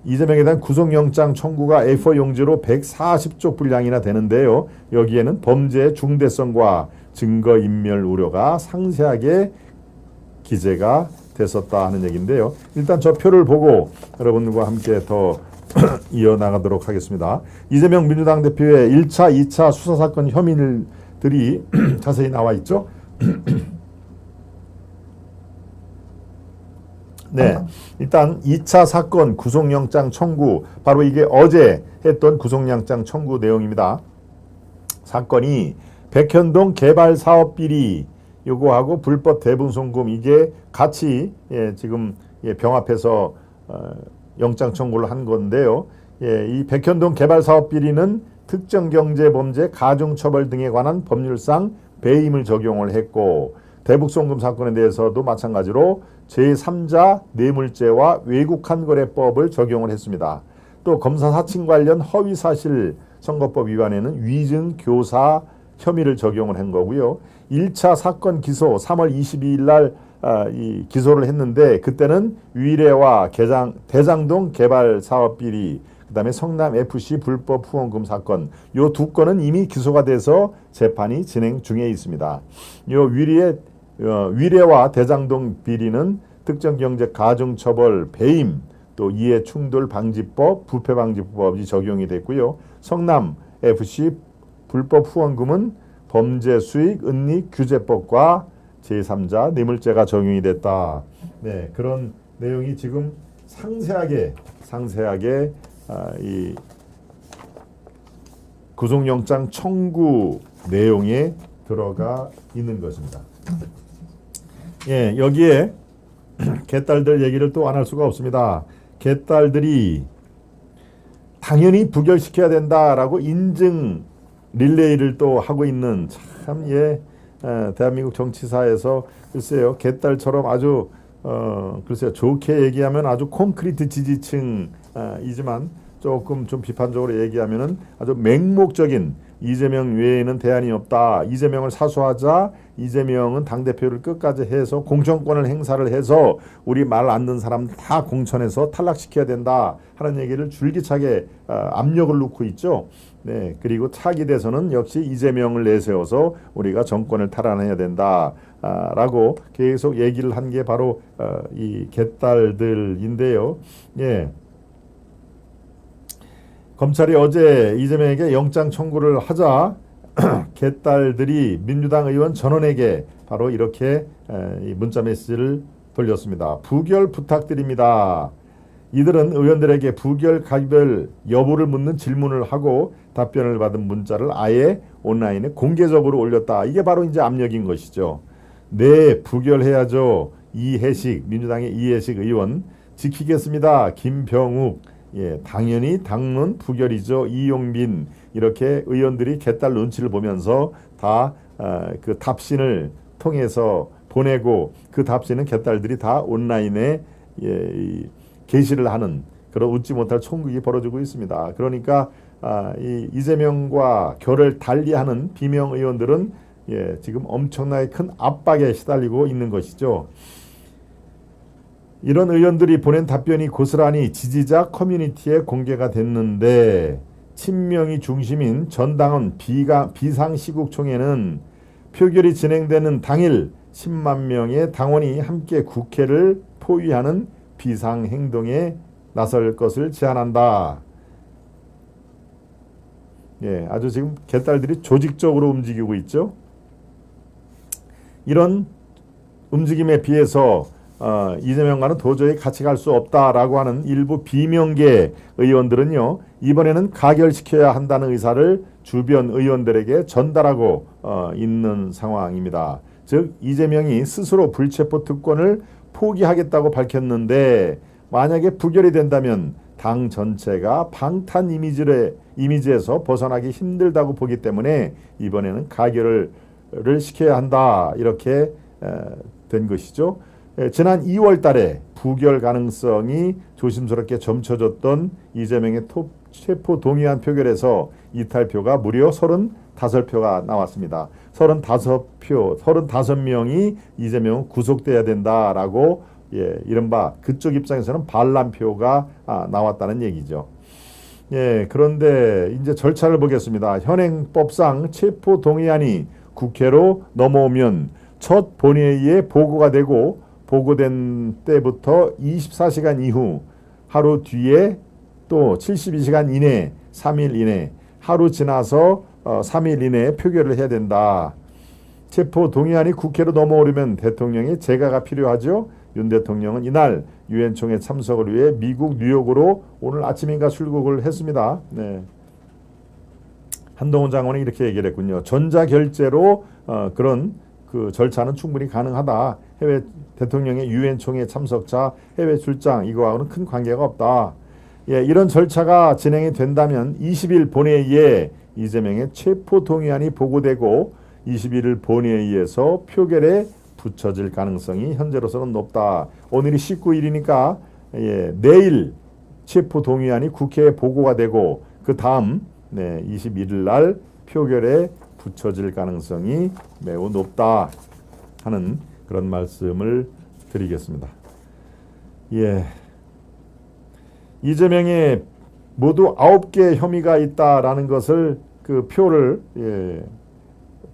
이재명에 대한 구속영장 청구가 A4 용지로 140쪽 분량이나 되는데요. 여기에는 범죄의 중대성과 증거인멸 우려가 상세하게 기재가 됐었다 하는 얘기인데요. 일단 저 표를 보고 여러분과 함께 더 이어나가도록 하겠습니다. 이재명 민주당 대표의 1차, 2차 수사사건 혐의들이 자세히 나와 있죠. 일단 2차 사건 구속영장 청구, 바로 이게 어제 했던 구속영장 청구 내용입니다. 사건이 백현동 개발사업 비리 요거하고 불법 대북송금, 이게 같이 지금 병합해서 영장 청구를 한 건데요. 예, 이 백현동 개발사업비리는 특정경제범죄, 가중처벌 등에 관한 법률상 배임을 적용을 했고, 대북송금 사건에 대해서도 마찬가지로 제3자 뇌물죄와 외국환거래법을 적용을 했습니다. 또 검사 사칭 관련 허위사실 선거법 위반에는 위증 교사 혐의를 적용을 한 거고요. 1차 사건 기소 3월 22일 날 이 기소를 했는데, 그때는 위례와 대장동 개발사업비리, 그 다음에 성남FC 불법 후원금 사건, 요 두 건은 이미 기소가 돼서 재판이 진행 중에 있습니다. 요 위례와 대장동 비리는 특정경제 가중처벌 배임, 또 이해충돌방지법, 부패방지법이 적용이 됐고요. 성남FC 불법 후원금은 범죄수익 은닉 규제법과 제3자 뇌물죄가 적용이 됐다. 네, 그런 내용이 지금 상세하게 이 구속영장 청구 내용에 들어가 있는 것입니다. 예, 여기에 개딸들 얘기를 또 안 할 수가 없습니다. 개딸들이 당연히 부결시켜야 된다라고 인증 릴레이를 또 하고 있는, 참 대한민국 정치사에서 글쎄요, 개딸처럼 아주 글쎄요, 좋게 얘기하면 아주 콘크리트 지지층이지만 조금 좀 비판적으로 얘기하면은 아주 맹목적인, 이재명 외에는 대안이 없다, 이재명을 사수하자, 이재명은 당대표를 끝까지 해서 공천권을 행사를 해서 우리 말 안 듣는 사람 다 공천해서 탈락시켜야 된다 하는 얘기를 줄기차게 압력을 놓고 있죠. 네, 그리고 차기 대선은 역시 이재명을 내세워서 우리가 정권을 탈환해야 된다 라고 계속 얘기를 한 게 바로 이 개딸들인데요. 예. 검찰이 어제 이재명에게 영장 청구를 하자 개딸들이 민주당 의원 전원에게 바로 이렇게 문자 메시지를 돌렸습니다. 부결 부탁드립니다. 이들은 의원들에게 부결 가결 여부를 묻는 질문을 하고 답변을 받은 문자를 아예 온라인에 공개적으로 올렸다. 이게 바로 이제 압력인 것이죠. 네, 부결해야죠. 이해식, 민주당의 이해식 의원. 지키겠습니다. 김병욱. 예, 당연히 당론 부결이죠. 이용빈. 이렇게 의원들이 개딸 눈치를 보면서 다 그 답신을 통해서 보내고, 그 답신은 개딸들이 다 온라인에 게시를 하는 그런 웃지 못할 총극이 벌어지고 있습니다. 그러니까 이재명과 결을 달리하는 비명 의원들은 지금 엄청나게 큰 압박에 시달리고 있는 것이죠. 이런 의원들이 보낸 답변이 고스란히 지지자 커뮤니티에 공개가 됐는데, 친명이 중심인 전당원 비상시국총회는 표결이 진행되는 당일 10만 명의 당원이 함께 국회를 포위하는 비상행동에 나설 것을 제안한다. 예, 아주 지금 개딸들이 조직적으로 움직이고 있죠. 이런 움직임에 비해서 이재명과는 도저히 같이 갈 수 없다라고 하는 일부 비명계 의원들은요, 이번에는 가결시켜야 한다는 의사를 주변 의원들에게 전달하고 있는 상황입니다. 즉 이재명이 스스로 불체포 특권을 포기하겠다고 밝혔는데, 만약에 부결이 된다면 당 전체가 방탄 이미지에서 벗어나기 힘들다고 보기 때문에 이번에는 가결을 시켜야 한다, 이렇게 된 것이죠. 지난 2월 달에 부결 가능성이 조심스럽게 점쳐졌던 이재명의 체포 동의안 표결에서 이탈표가 무려 35표가 나왔습니다. 35명이 이재명은 구속돼야 된다라고, 이른바 그쪽 입장에서는 반란표가 나왔다는 얘기죠. 예, 그런데 이제 절차를 보겠습니다. 현행법상 체포 동의안이 국회로 넘어오면 첫 본회의에 보고가 되고, 보고된 때부터 24시간 이후 하루 뒤에 또 72시간 이내, 3일 이내, 하루 지나서 3일 이내에 표결을 해야 된다. 체포 동의안이 국회로 넘어오려면 대통령의 재가가 필요하죠. 윤 대통령은 이날 유엔 총회 참석을 위해 미국 뉴욕으로 오늘 아침인가 출국을 했습니다. 네. 한동훈 장관이 이렇게 얘기를 했군요. 전자결제로 그런 그 절차는 충분히 가능하다. 해외 대통령의 유엔 총회 참석자, 해외 출장 이거하고는 큰 관계가 없다. 예, 이런 절차가 진행이 된다면 20일 본회의에 이재명의 체포 동의안이 보고되고 21일 본회의에서 표결에 붙여질 가능성이 현재로서는 높다. 오늘이 19일이니까 예, 내일 체포 동의안이 국회에 보고가 되고 그 다음 21일 날 표결에 붙여질 가능성이 매우 높다 하는 그런 말씀을 드리겠습니다. 예, 이재명의 모두 9개 혐의가 있다라는 것을 그 표를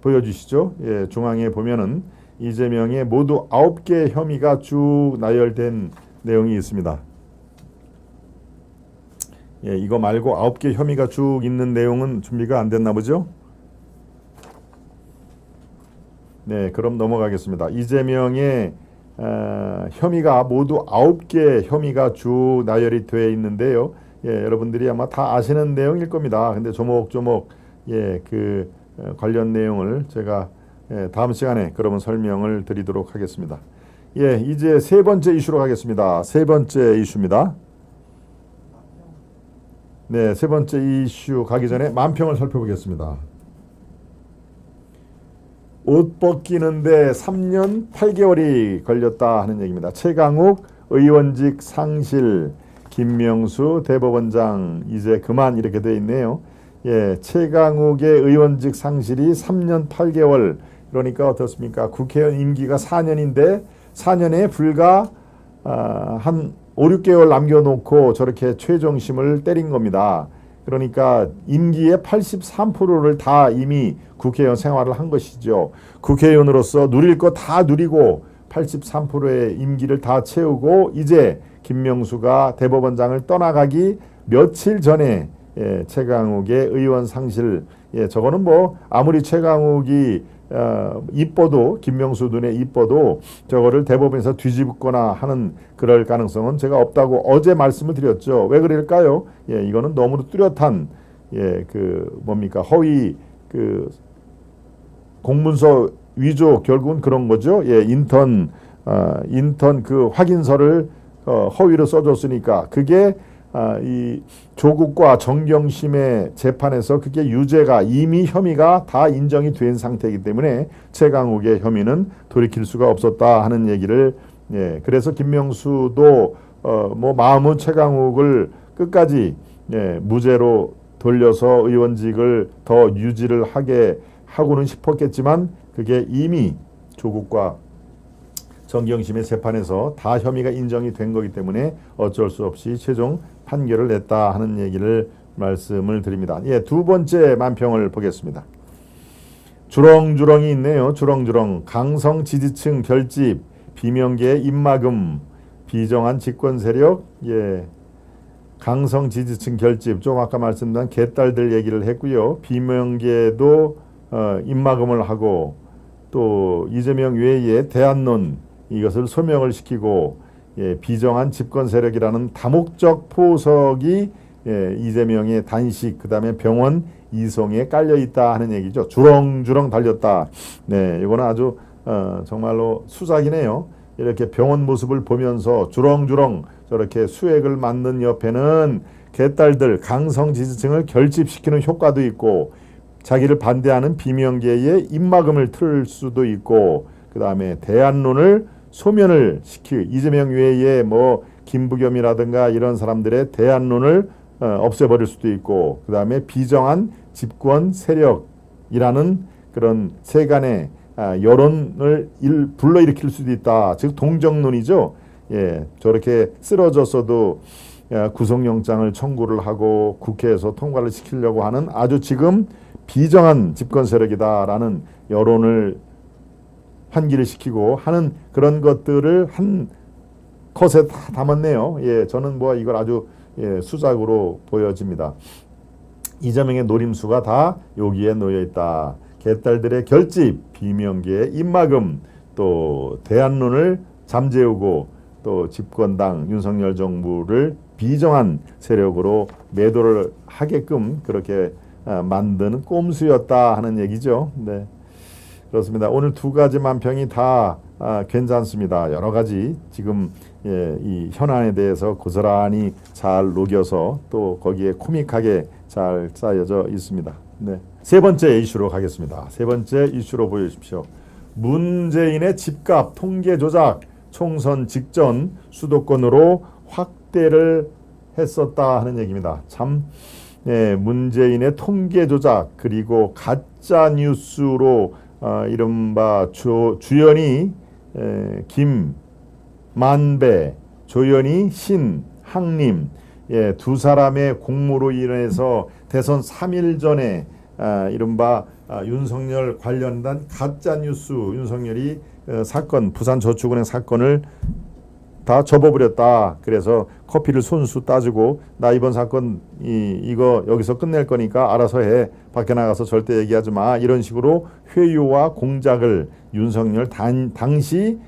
보여주시죠. 예, 중앙에 보면은 이재명의 모두 9개 혐의가 쭉 나열된 내용이 있습니다. 예, 이거 말고 9개 혐의가 쭉 있는 내용은 준비가 안 됐나 보죠? 네, 그럼 넘어가겠습니다. 이재명의 혐의가 모두 9개 혐의가 쭉 나열이 되어 있는데요. 예, 여러분들이 아마 다 아시는 내용일 겁니다. 근데 조목조목 예, 그 관련 내용을 제가 다음 시간에 그러면 설명을 드리도록 하겠습니다. 예, 이제 세 번째 이슈로 가겠습니다. 세 번째 이슈입니다. 네, 세 번째 이슈 가기 전에 만평을 살펴보겠습니다. 옷 벗기는데 3년 8개월이 걸렸다 하는 얘기입니다. 최강욱 의원직 상실, 김명수 대법원장 이제 그만 이렇게 돼 있네요. 예, 최강욱의 의원직 상실이 3년 8개월 그러니까 어떻습니까? 국회의원 임기가 4년인데 4년에 불과 한 5, 6개월 남겨놓고 저렇게 최종심을 때린 겁니다. 그러니까 임기의 83%를 다 이미 국회의원 생활을 한 것이죠. 국회의원으로서 누릴 거 다 누리고 83%의 임기를 다 채우고 이제 김명수가 대법원장을 떠나가기 며칠 전에 최강욱의 의원 상실, 저거는 뭐 아무리 최강욱이 이뻐도 김명수 눈에 이뻐도 저거를 대법원에서 뒤집거나 하는 그럴 가능성은 제가 없다고 어제 말씀을 드렸죠. 왜 그럴까요? 이거는 너무도 뚜렷한 그 뭡니까 허위 그 공문서 위조 결국은 그런 거죠. 인턴 그 확인서를 허위로 써줬으니까 그게 이 조국과 정경심의 재판에서 그게 유죄가 이미 혐의가 다 인정이 된 상태이기 때문에 최강욱의 혐의는 돌이킬 수가 없었다 하는 얘기를 그래서 김명수도 뭐 마음은 최강욱을 끝까지 무죄로 돌려서 의원직을 더 유지를 하게 하고는 싶었겠지만 그게 이미 조국과 정경심의 재판에서 다 혐의가 인정이 된 거기 때문에 어쩔 수 없이 최종 판결을 냈다 하는 얘기를 말씀을 드립니다. 예, 두 번째 만평을 보겠습니다. 주렁주렁이 있네요. 주렁주렁. 강성 지지층 결집, 비명계의 입막음, 비정한 집권 세력, 강성 지지층 결집, 좀 아까 말씀드린 개딸들 얘기를 했고요. 비명계도 입막음을 하고 또 이재명 외에 대안론 이것을 소명을 시키고 비정한 집권 세력이라는 다목적 포석이 이재명의 단식 그 다음에 병원 이송에 깔려있다 하는 얘기죠. 주렁주렁 달렸다. 네, 이거는 아주 정말로 수작이네요. 이렇게 병원 모습을 보면서 주렁주렁 저렇게 수액을 맞는 옆에는 개딸들 강성 지지층을 결집시키는 효과도 있고 자기를 반대하는 비명계의 입막음을 틀 수도 있고 그 다음에 대안론을 소면을 이재명 외에 뭐 김부겸이라든가 이런 사람들의 대안론을 없애버릴 수도 있고 그 다음에 비정한 집권 세력이라는 그런 세간의 여론을 불러일으킬 수도 있다. 즉 동정론이죠. 저렇게 쓰러졌어도 구속영장을 청구를 하고 국회에서 통과를 시키려고 하는 아주 지금 비정한 집권 세력이다라는 여론을 환기를 시키고 하는 그런 것들을 한 컷에 다 담았네요. 저는 뭐 이걸 아주 수작으로 보여집니다. 이재명의 노림수가 다 여기에 놓여 있다. 개딸들의 결집, 비명계의 입막음, 또 대안론을 잠재우고 또 집권당 윤석열 정부를 비정한 세력으로 매도를 하게끔 그렇게 만드는 꼼수였다 하는 얘기죠. 네. 그렇습니다. 오늘 두 가지만 평이 다 괜찮습니다. 여러 가지 지금 이 현안에 대해서 고스란히 잘 녹여서 또 거기에 코믹하게 잘 짜여져 있습니다. 네. 세 번째 이슈로 가겠습니다. 세 번째 이슈로 보여주십시오. 문재인의 집값 통계 조작, 총선 직전 수도권으로 확대를 했었다 하는 얘기입니다. 참 문재인의 통계 조작 그리고 가짜 뉴스로 이른바 주연이 김만배, 조연이 신항림 두 사람의 공모로 인해서 대선 3일 전에 이른바 윤석열 관련된 가짜뉴스 윤석열이 사건 부산저축은행 사건을 다 접어버렸다. 그래서 커피를 손수 따주고 나 이번 사건 이거 여기서 끝낼 거니까 알아서 해. 밖에 나가서 절대 얘기하지 마. 이런 식으로 회유와 공작을 윤석열 당시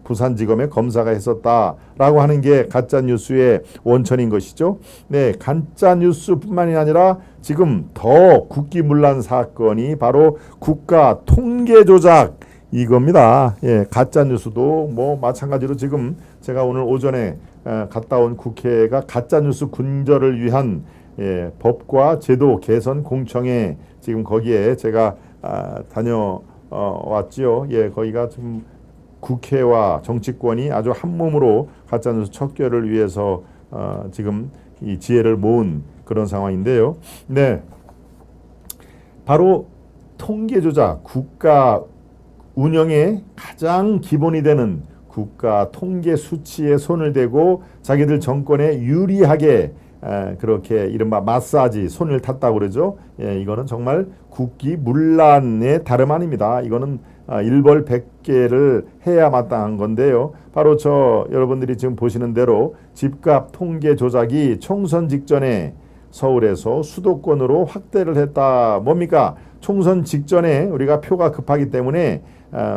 부산지검의 검사가 했었다라고 하는 게 가짜뉴스의 원천인 것이죠. 네, 가짜뉴스뿐만이 아니라 지금 더 국기문란 사건이 바로 국가 통계 조작 이겁니다. 예, 가짜뉴스도 뭐 마찬가지로 지금 제가 오늘 오전에 갔다 온 국회가 가짜뉴스 군절을 위한 법과 제도 개선 공청회 지금 거기에 제가 다녀왔지요. 예, 거기가 지금 국회와 정치권이 아주 한 몸으로 가짜뉴스 척결을 위해서 지금 이 지혜를 모은 그런 상황인데요. 네, 바로 통계 조작, 국가 운영의 가장 기본이 되는 국가 통계 수치에 손을 대고 자기들 정권에 유리하게 그렇게 이른바 마사지 손을 탔다고 그러죠. 예, 이거는 정말 국기문란의 다름 아닙니다. 이거는 일벌백계를 해야 마땅한 건데요. 바로 여러분들이 지금 보시는 대로 집값 통계 조작이 총선 직전에 서울에서 수도권으로 확대를 했다. 뭡니까? 총선 직전에 우리가 표가 급하기 때문에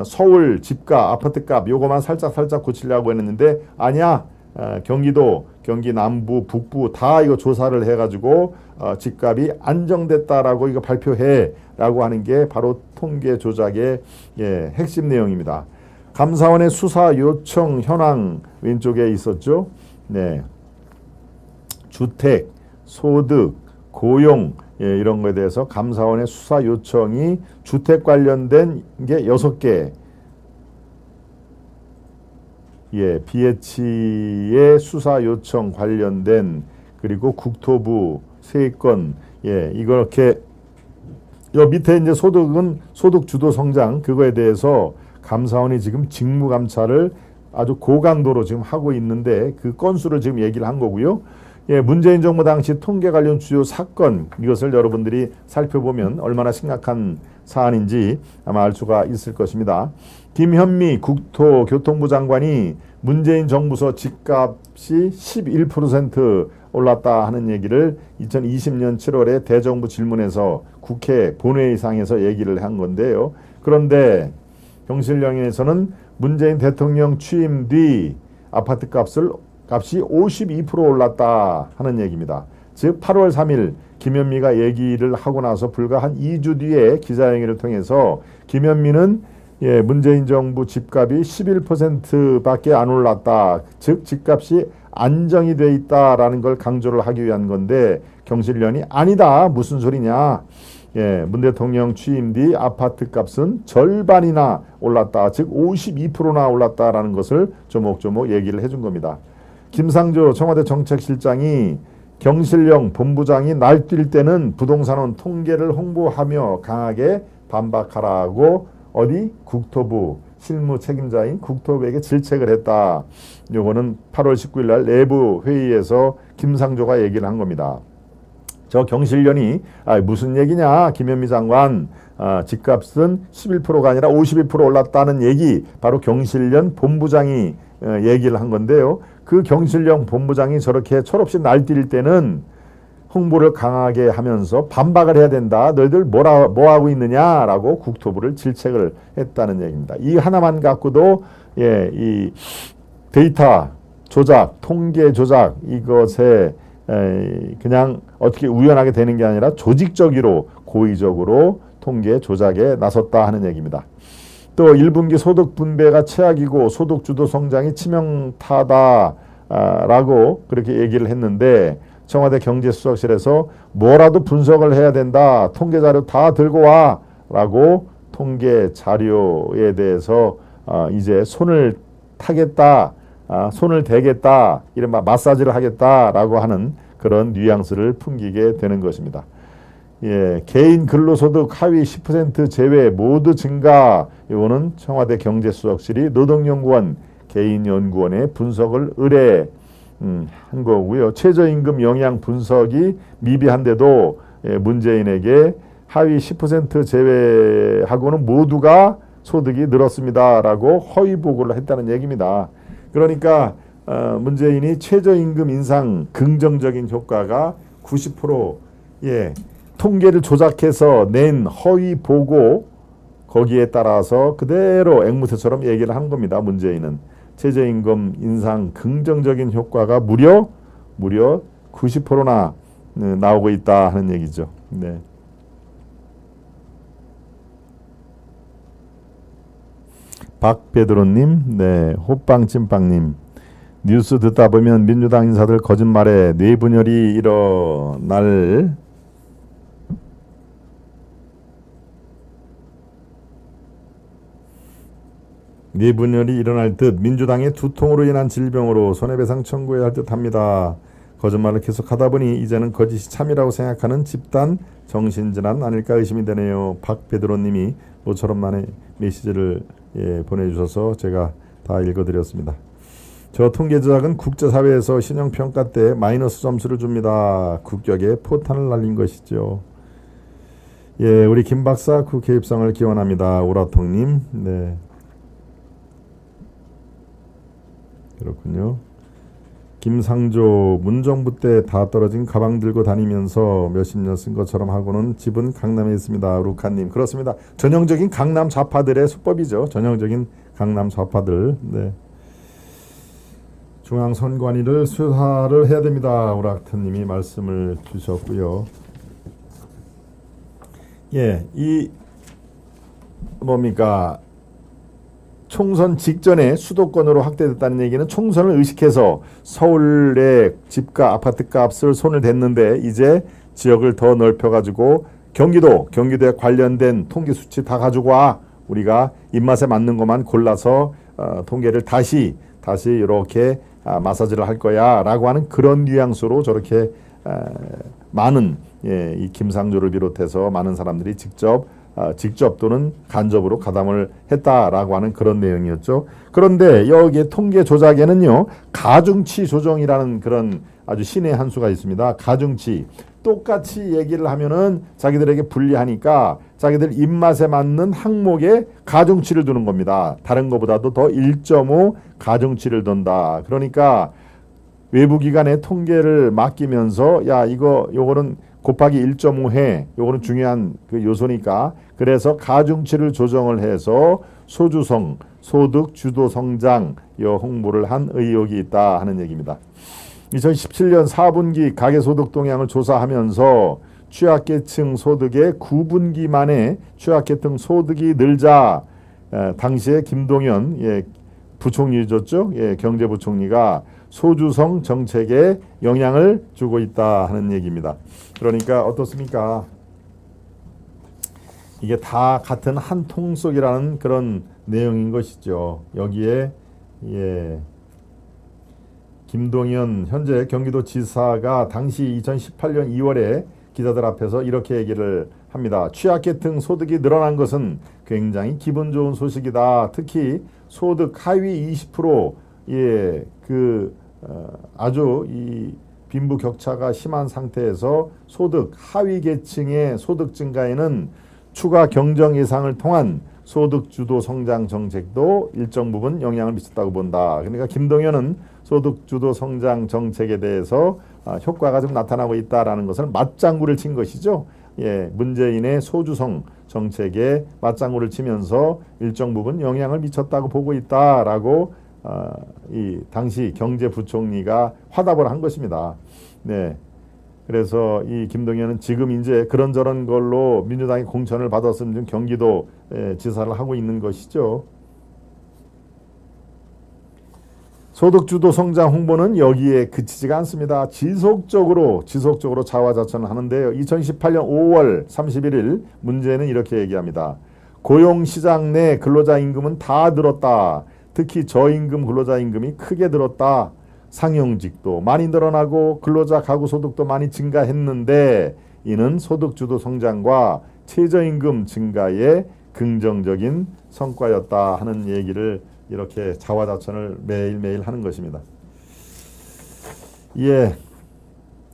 서울 집값, 아파트값 요거만 살짝 고치려고 했는데 아니야. 경기도, 경기 남부, 북부 다 이거 조사를 해가지고 집값이 안정됐다라고 이거 발표해 라고 하는 게 바로 통계 조작의 핵심 내용입니다. 감사원의 수사 요청 현황 왼쪽에 있었죠. 네, 주택, 소득, 고용 이런 거에 대해서 감사원의 수사 요청이 주택 관련된 게 6개 BH의 수사 요청 관련된 그리고 국토부 세건 이렇게 요 밑에 이제 소득은 소득 주도 성장 그거에 대해서 감사원이 지금 직무 감찰을 아주 고강도로 지금 하고 있는데 그 건수를 지금 얘기를 한 거고요. 문재인 정부 당시 통계 관련 주요 사건 이것을 여러분들이 살펴보면 얼마나 심각한 사안인지 아마 알 수가 있을 것입니다. 김현미 국토교통부 장관이 문재인 정부서 집값이 11% 올랐다 하는 얘기를 2020년 7월에 대정부 질문에서 국회 본회의상에서 얘기를 한 건데요. 그런데 경실령에서는 문재인 대통령 취임 뒤 아파트 값이 52% 올랐다 하는 얘기입니다. 즉 8월 3일 김현미가 얘기를 하고 나서 불과 한 2주 뒤에 기자회견을 통해서 김현미는 문재인 정부 집값이 11%밖에 안 올랐다. 즉 집값이 안정이 돼 있다라는 걸 강조를 하기 위한 건데 경실련이 아니다. 무슨 소리냐. 문 대통령 취임 뒤 아파트 값은 절반이나 올랐다. 즉 52%나 올랐다라는 것을 조목조목 얘기를 해준 겁니다. 김상조 청와대 정책실장이 경실령 본부장이 날뛸 때는 부동산원 통계를 홍보하며 강하게 반박하라고 어디? 국토부 실무 책임자인 국토부에게 질책을 했다. 요거는 8월 19일 날 내부 회의에서 김상조가 얘기를 한 겁니다. 저 경실련이 무슨 얘기냐 김현미 장관 집값은 11%가 아니라 52% 올랐다는 얘기 바로 경실련 본부장이 얘기를 한 건데요. 그 경실련 본부장이 저렇게 철없이 날뛸 때는 홍보를 강하게 하면서 반박을 해야 된다. 너희들 뭐 하고 있느냐라고 국토부를 질책을 했다는 얘기입니다. 이 하나만 갖고도 이 데이터 조작, 통계 조작 이것에 그냥 어떻게 우연하게 되는 게 아니라 조직적으로 고의적으로 통계 조작에 나섰다 하는 얘기입니다. 또 1분기 소득 분배가 최악이고 소득 주도 성장이 치명타다라고 그렇게 얘기를 했는데 청와대 경제수석실에서 뭐라도 분석을 해야 된다. 통계 자료 다 들고 와 라고 통계 자료에 대해서 이제 손을 타겠다. 손을 대겠다. 이른바 마사지를 하겠다라고 하는 그런 뉘앙스를 풍기게 되는 것입니다. 예, 개인 근로소득 하위 10% 제외 모두 증가. 이거는 청와대 경제수석실이 노동연구원 개인연구원에 분석을 의뢰한 거고요. 최저임금 영향 분석이 미비한데도 문재인에게 하위 10% 제외하고는 모두가 소득이 늘었습니다라고 허위 보고를 했다는 얘기입니다. 그러니까 문재인이 최저임금 인상 긍정적인 효과가 90% 예, 통계를 조작해서 낸 허위 보고 거기에 따라서 그대로 앵무새처럼 얘기를 한 겁니다. 문재인은 최저임금 인상 긍정적인 효과가 무려 90%나 나오고 있다 하는 얘기죠. 네. 박베드로님, 네, 호빵찐빵님, 뉴스 듣다 보면 민주당 인사들 거짓말에 뇌분열이 일어날 듯 민주당의 두통으로 인한 질병으로 손해배상 청구해야 할 듯합니다. 거짓말을 계속하다 보니 이제는 거짓이 참이라고 생각하는 집단 정신질환 아닐까 의심이 되네요. 박베드로님이 모처럼 만의 메시지를 보내주셔서 제가 다 읽어드렸습니다. 저 통계 조작은 국제사회에서 신용평가 때 마이너스 점수를 줍니다. 국격에 포탄을 날린 것이죠. 예, 우리 김박사 국회 입성을 기원합니다. 오라통님. 네. 그렇군요. 김상조, 문정부 때 다 떨어진 가방 들고 다니면서 몇십 년 쓴 것처럼 하고는 집은 강남에 있습니다. 루카님. 그렇습니다. 전형적인 강남 좌파들의 수법이죠. 전형적인 강남 좌파들. 네. 중앙선관위를 수사를 해야 됩니다. 오락터님이 말씀을 주셨고요. 예, 이 뭡니까? 총선 직전에 수도권으로 확대됐다는 얘기는 총선을 의식해서 서울의 집값, 아파트값을 손을 댔는데 이제 지역을 더 넓혀가지고 경기도에 관련된 통계 수치 다 가지고 와. 우리가 입맛에 맞는 것만 골라서 통계를 다시 이렇게 마사지를 할 거야 라고 하는 그런 뉘앙스로 저렇게 많은 이 김상조를 비롯해서 많은 사람들이 직접 또는 간접으로 가담을 했다라고 하는 그런 내용이었죠. 그런데 여기에 통계 조작에는요, 가중치 조정이라는 그런 아주 신의 한 수가 있습니다. 가중치. 똑같이 얘기를 하면은 자기들에게 불리하니까 자기들 입맛에 맞는 항목에 가중치를 두는 겁니다. 다른 것보다도 더 1.5 가중치를 둔다. 그러니까 외부 기관에 통계를 맡기면서 야, 요거는 곱하기 1.5해. 요거는 중요한 그 요소니까. 그래서 가중치를 조정을 해서 소주성, 소득 주도 성장 요 홍보를 한 의혹이 있다 하는 얘기입니다. 2017년 4분기 가계소득 동향을 조사하면서 취약계층 소득의 9분기 만에 취약계층 소득이 늘자 당시에 김동연 부총리였죠. 경제부총리가 소주성 정책에 영향을 주고 있다 하는 얘기입니다. 그러니까 어떻습니까? 이게 다 같은 한 통 속이라는 그런 내용인 것이죠. 여기에 김동연 현재 경기도지사가 당시 2018년 2월에 기자들 앞에서 이렇게 얘기를 합니다. 취약계층 소득이 늘어난 것은 굉장히 기분 좋은 소식이다. 특히 소득 하위 20% 아주 이 빈부 격차가 심한 상태에서 소득 하위 계층의 소득 증가에는 추가 경정 예상을 통한 소득 주도 성장 정책도 일정 부분 영향을 미쳤다고 본다. 그러니까 김동연은 소득 주도 성장 정책에 대해서 효과가 좀 나타나고 있다라는 것을 맞장구를 친 것이죠. 문재인의 소주성 정책에 맞장구를 치면서 일정 부분 영향을 미쳤다고 보고 있다라고 이 당시 경제부총리가 화답을 한 것입니다. 네. 그래서 이 김동연은 지금 이제 그런저런 걸로 민주당이 공천을 받았으면 좀 경기도 지사를 하고 있는 것이죠. 소득주도 성장 홍보는 여기에 그치지가 않습니다. 지속적으로 자화자찬을 하는데요. 2018년 5월 31일 문재인은 이렇게 얘기합니다. 고용시장 내 근로자 임금은 다 늘었다. 특히 저임금 근로자 임금이 크게 늘었다. 상용직도 많이 늘어나고 근로자 가구 소득도 많이 증가했는데 이는 소득주도 성장과 최저임금 증가의 긍정적인 성과였다 하는 얘기를 이렇게 자화자찬을 매일매일 하는 것입니다. 이에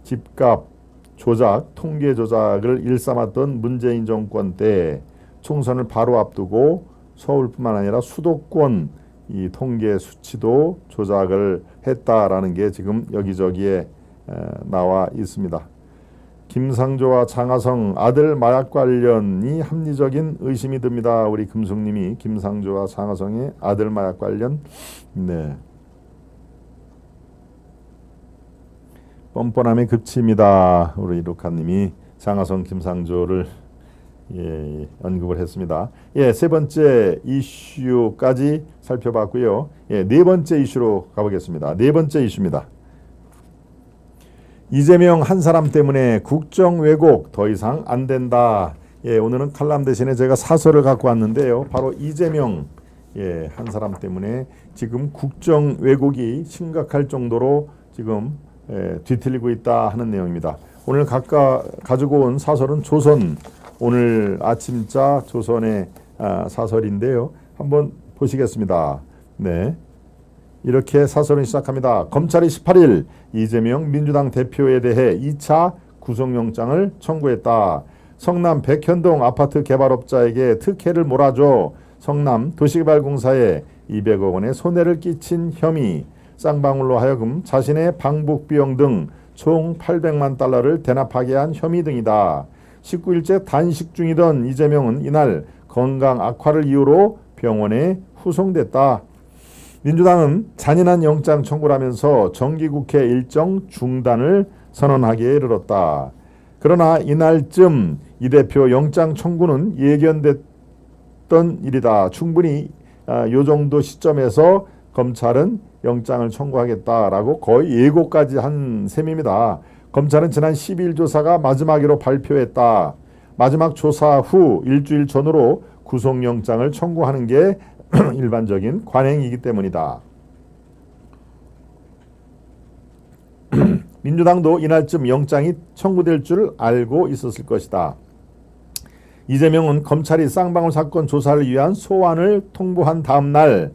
집값 조작, 통계 조작을 일삼았던 문재인 정권 때 총선을 바로 앞두고 서울뿐만 아니라 수도권 이 통계 수치도 조작을 했다라는 게 지금 여기저기에 나와 있습니다. 김상조와 장하성 아들 마약 관련이 합리적인 의심이 듭니다. 우리 금숙님이 김상조와 장하성의 아들 마약 관련 뻔뻔함의 급치입니다. 우리 루카님이 장하성 김상조를 언급을 했습니다. 세 번째 이슈까지 살펴봤고요. 네 번째 이슈로 가보겠습니다. 네 번째 이슈입니다. 이재명 한 사람 때문에 국정 왜곡 더 이상 안 된다. 오늘은 칼럼 대신에 제가 사설을 갖고 왔는데요. 바로 이재명 한 사람 때문에 지금 국정 왜곡이 심각할 정도로 지금 뒤틀리고 있다 하는 내용입니다. 오늘 가지고 온 사설은 조선, 오늘 아침자 조선의 사설인데요. 한번 보시겠습니다. 이렇게 사설은 시작합니다. 검찰이 18일 이재명 민주당 대표에 대해 2차 구속영장을 청구했다. 성남 백현동 아파트 개발업자에게 특혜를 몰아줘 성남 도시개발공사에 200억 원의 손해를 끼친 혐의, 쌍방울로 하여금 자신의 방북비용 등 총 800만 달러를 대납하게 한 혐의 등이다. 19일째 단식 중이던 이재명은 이날 건강 악화를 이유로 병원에 후송됐다. 민주당은 잔인한 영장 청구라면서 정기국회 일정 중단을 선언하기에 이르렀다. 그러나 이날쯤 이 대표 영장 청구는 예견됐던 일이다. 충분히 이 정도 시점에서 검찰은 영장을 청구하겠다라고 거의 예고까지 한 셈입니다. 검찰은 지난 12일 조사가 마지막으로 발표했다. 마지막 조사 후 일주일 전후로 구속영장을 청구하는 게 일반적인 관행이기 때문이다. 민주당도 이날쯤 영장이 청구될 줄 알고 있었을 것이다. 이재명은 검찰이 쌍방울 사건 조사를 위한 소환을 통보한 다음 날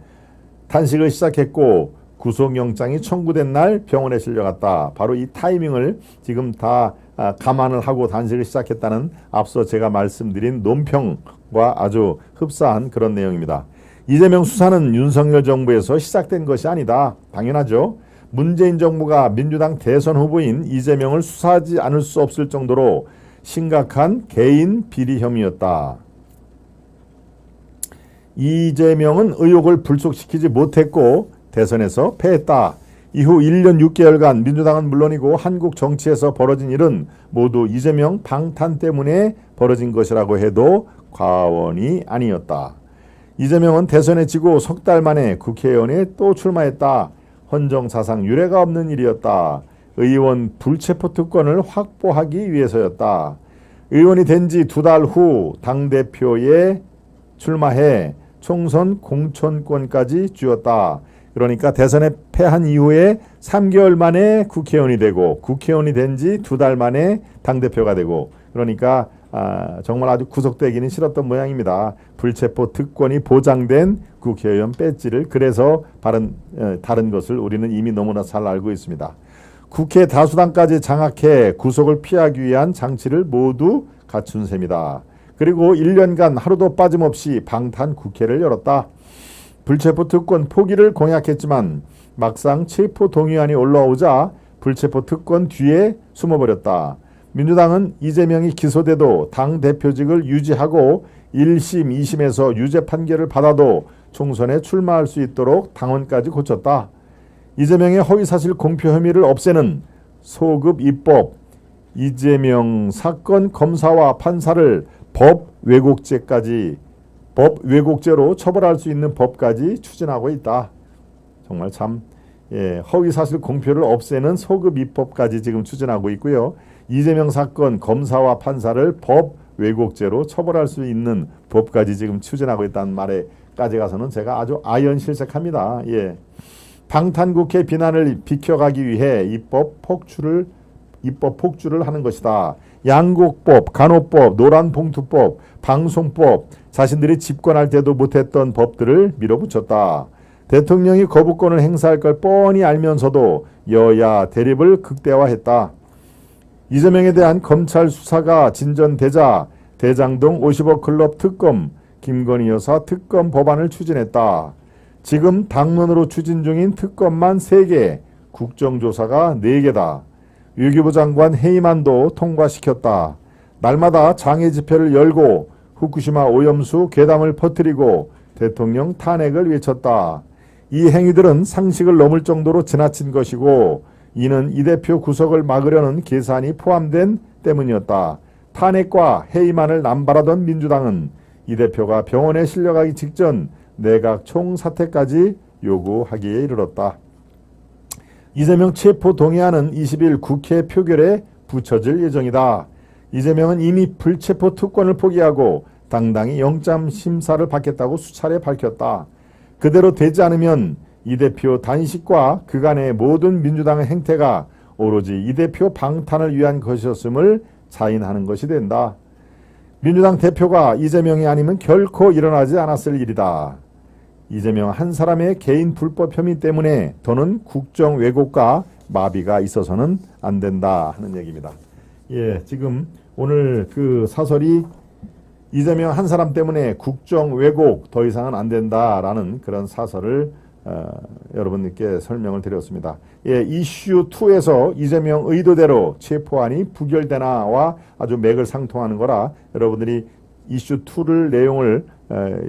단식을 시작했고 구속영장이 청구된 날 병원에 실려갔다. 바로 이 타이밍을 지금 다 감안을 하고 단식을 시작했다는 앞서 제가 말씀드린 논평과 아주 흡사한 그런 내용입니다. 이재명 수사는 윤석열 정부에서 시작된 것이 아니다. 당연하죠. 문재인 정부가 민주당 대선 후보인 이재명을 수사하지 않을 수 없을 정도로 심각한 개인 비리 혐의였다. 이재명은 의혹을 불속시키지 못했고 대선에서 패했다. 이후 1년 6개월간 민주당은 물론이고 한국 정치에서 벌어진 일은 모두 이재명 방탄 때문에 벌어진 것이라고 해도 과언이 아니었다. 이재명은 대선에 지고 석 달 만에 국회의원에 또 출마했다. 헌정사상 유례가 없는 일이었다. 의원 불체포 특권을 확보하기 위해서였다. 의원이 된 지 2달 후 당대표에 출마해 총선 공천권까지 쥐었다. 그러니까 대선에 패한 이후에 3개월 만에 국회의원이 되고 국회의원이 된 지 2달 만에 당대표가 되고 그러니까 정말 아주 구속되기는 싫었던 모양입니다. 불체포 특권이 보장된 국회의원 배지를 그래서 다른 것을 우리는 이미 너무나 잘 알고 있습니다. 국회 다수당까지 장악해 구속을 피하기 위한 장치를 모두 갖춘 셈이다. 그리고 1년간 하루도 빠짐없이 방탄 국회를 열었다. 불체포 특권 포기를 공약했지만 막상 체포 동의안이 올라오자 불체포 특권 뒤에 숨어버렸다. 민주당은 이재명이 기소돼도 당대표직을 유지하고 1심, 2심에서 유죄 판결을 받아도 총선에 출마할 수 있도록 당원까지 고쳤다. 이재명의 허위사실 공표 혐의를 없애는 소급 입법, 이재명 사건 검사와 판사를 법 왜곡죄로 처벌할 수 있는 법까지 추진하고 있다. 정말 참 허위사실 공표를 없애는 소급 입법까지 지금 추진하고 있고요. 이재명 사건 검사와 판사를 법 왜곡죄로 처벌할 수 있는 법까지 지금 추진하고 있다는 말에까지 가서는 제가 아주 아연실색합니다. 방탄국회 비난을 비켜가기 위해 입법 폭주를 하는 것이다. 양곡법, 간호법, 노란봉투법, 방송법, 자신들이 집권할 때도 못했던 법들을 밀어붙였다. 대통령이 거부권을 행사할 걸 뻔히 알면서도 여야 대립을 극대화했다. 이재명에 대한 검찰 수사가 진전되자 대장동 50억 클럽 특검, 김건희 여사 특검 법안을 추진했다. 지금 당론으로 추진 중인 특검만 3개, 국정조사가 4개다. 외교부 장관 해임안도 통과시켰다. 날마다 장애 집회를 열고 후쿠시마 오염수 괴담을 퍼뜨리고 대통령 탄핵을 외쳤다. 이 행위들은 상식을 넘을 정도로 지나친 것이고 이는 이 대표 구속을 막으려는 계산이 포함된 때문이었다. 탄핵과 해임안을 남발하던 민주당은 이 대표가 병원에 실려가기 직전 내각 총사퇴까지 요구하기에 이르렀다. 이재명 체포 동의안은 20일 국회 표결에 붙여질 예정이다. 이재명은 이미 불체포 특권을 포기하고 당당히 영장 심사를 받겠다고 수차례 밝혔다. 그대로 되지 않으면 이 대표 단식과 그간의 모든 민주당의 행태가 오로지 이 대표 방탄을 위한 것이었음을 자인하는 것이 된다. 민주당 대표가 이재명이 아니면 결코 일어나지 않았을 일이다. 이재명 한 사람의 개인 불법 혐의 때문에 더는 국정 왜곡과 마비가 있어서는 안 된다 하는 얘기입니다. 지금 오늘 그 사설이 이재명 한 사람 때문에 국정 왜곡 더 이상은 안 된다라는 그런 사설을 여러분들께 설명을 드렸습니다. 이슈 2에서 이재명 의도대로 체포안이 부결되나와 아주 맥을 상통하는 거라 여러분들이 이슈 2를 내용을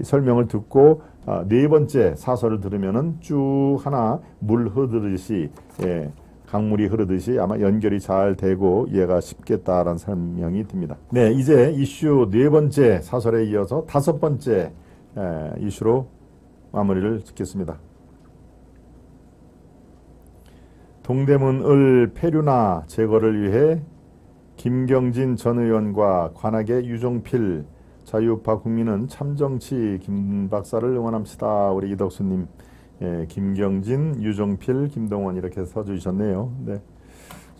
설명을 듣고 4번째 사설을 들으면은 쭉 하나 물 흐르듯이 강물이 흐르듯이 아마 연결이 잘 되고 이해가 쉽겠다라는 설명이 듭니다. 이제 이슈 4번째 사설에 이어서 5번째 이슈로 마무리를 짓겠습니다. 동대문 을 폐류나 제거를 위해 김경진 전 의원과 관악의 유종필 자유우파 국민은 참정치 김 박사를 응원합시다. 우리 이덕수님, 김경진, 유종필, 김동원 이렇게 써주셨네요.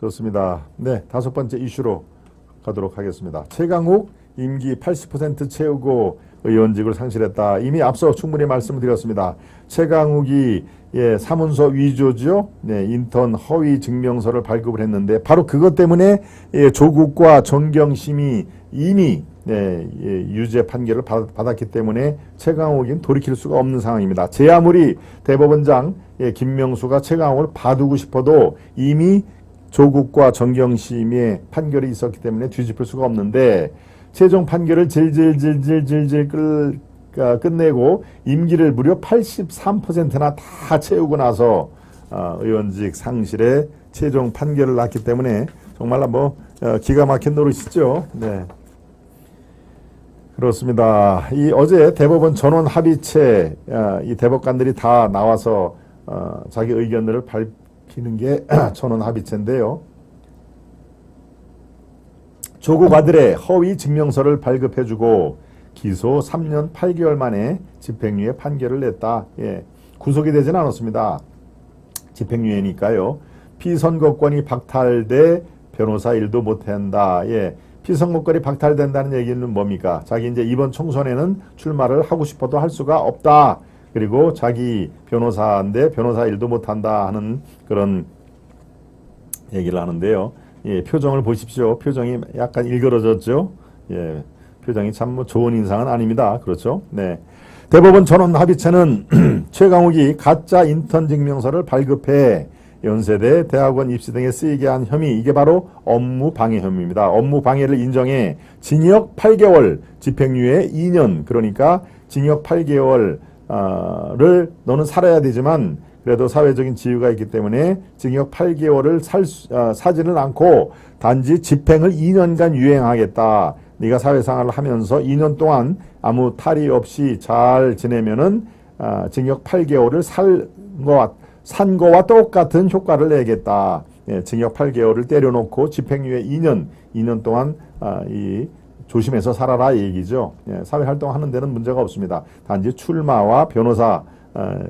좋습니다. 5번째 이슈로 가도록 하겠습니다. 최강욱 임기 80% 채우고 의원직을 상실했다. 이미 앞서 충분히 말씀을 드렸습니다. 최강욱이 사문서 위조죠. 인턴 허위 증명서를 발급을 했는데 바로 그것 때문에 조국과 정경심이 이미 유죄 판결을 받았기 때문에 최강욱은 돌이킬 수가 없는 상황입니다. 제 아무리 대법원장 김명수가 최강욱을 봐두고 싶어도 이미 조국과 정경심의 판결이 있었기 때문에 뒤집을 수가 없는데 최종 판결을 질질질질질질 끝내고 임기를 무려 83%나 다 채우고 나서 의원직 상실에 최종 판결을 났기 때문에 정말 기가 막힌 노릇이죠. 그렇습니다. 어제 대법원 전원 합의체 이 대법관들이 다 나와서 자기 의견들을 밝히는 게 전원 합의체인데요. 조국 아들의 허위 증명서를 발급해주고 기소 3년 8개월 만에 집행유예 판결을 냈다. 구속이 되진 않았습니다. 집행유예니까요. 피선거권이 박탈돼 변호사 일도 못한다. 피선거권이 박탈된다는 얘기는 뭡니까? 자기 이제 이번 총선에는 출마를 하고 싶어도 할 수가 없다. 그리고 자기 변호사인데 변호사 일도 못한다 하는 그런 얘기를 하는데요. 표정을 보십시오. 표정이 약간 일그러졌죠. 표정이 참 좋은 인상은 아닙니다. 그렇죠? 대법원 전원 합의체는 최강욱이 가짜 인턴 증명서를 발급해 연세대, 대학원 입시 등에 쓰이게 한 혐의, 이게 바로 업무방해 혐의입니다. 업무방해를 인정해 징역 8개월, 집행유예 2년, 그러니까 징역 8개월을 너는 살아야 되지만 그래도 사회적인 지위가 있기 때문에 징역 8개월을 사지는 않고 단지 집행을 2년간 유행하겠다. 네가 사회생활을 하면서 2년 동안 아무 탈의 없이 잘 지내면은 징역 8개월을 산 거와 똑같은 효과를 내겠다. 예, 징역 8개월을 때려놓고 집행유예 2년 동안 조심해서 살아라 얘기죠. 예, 사회활동 하는 데는 문제가 없습니다. 단지 출마와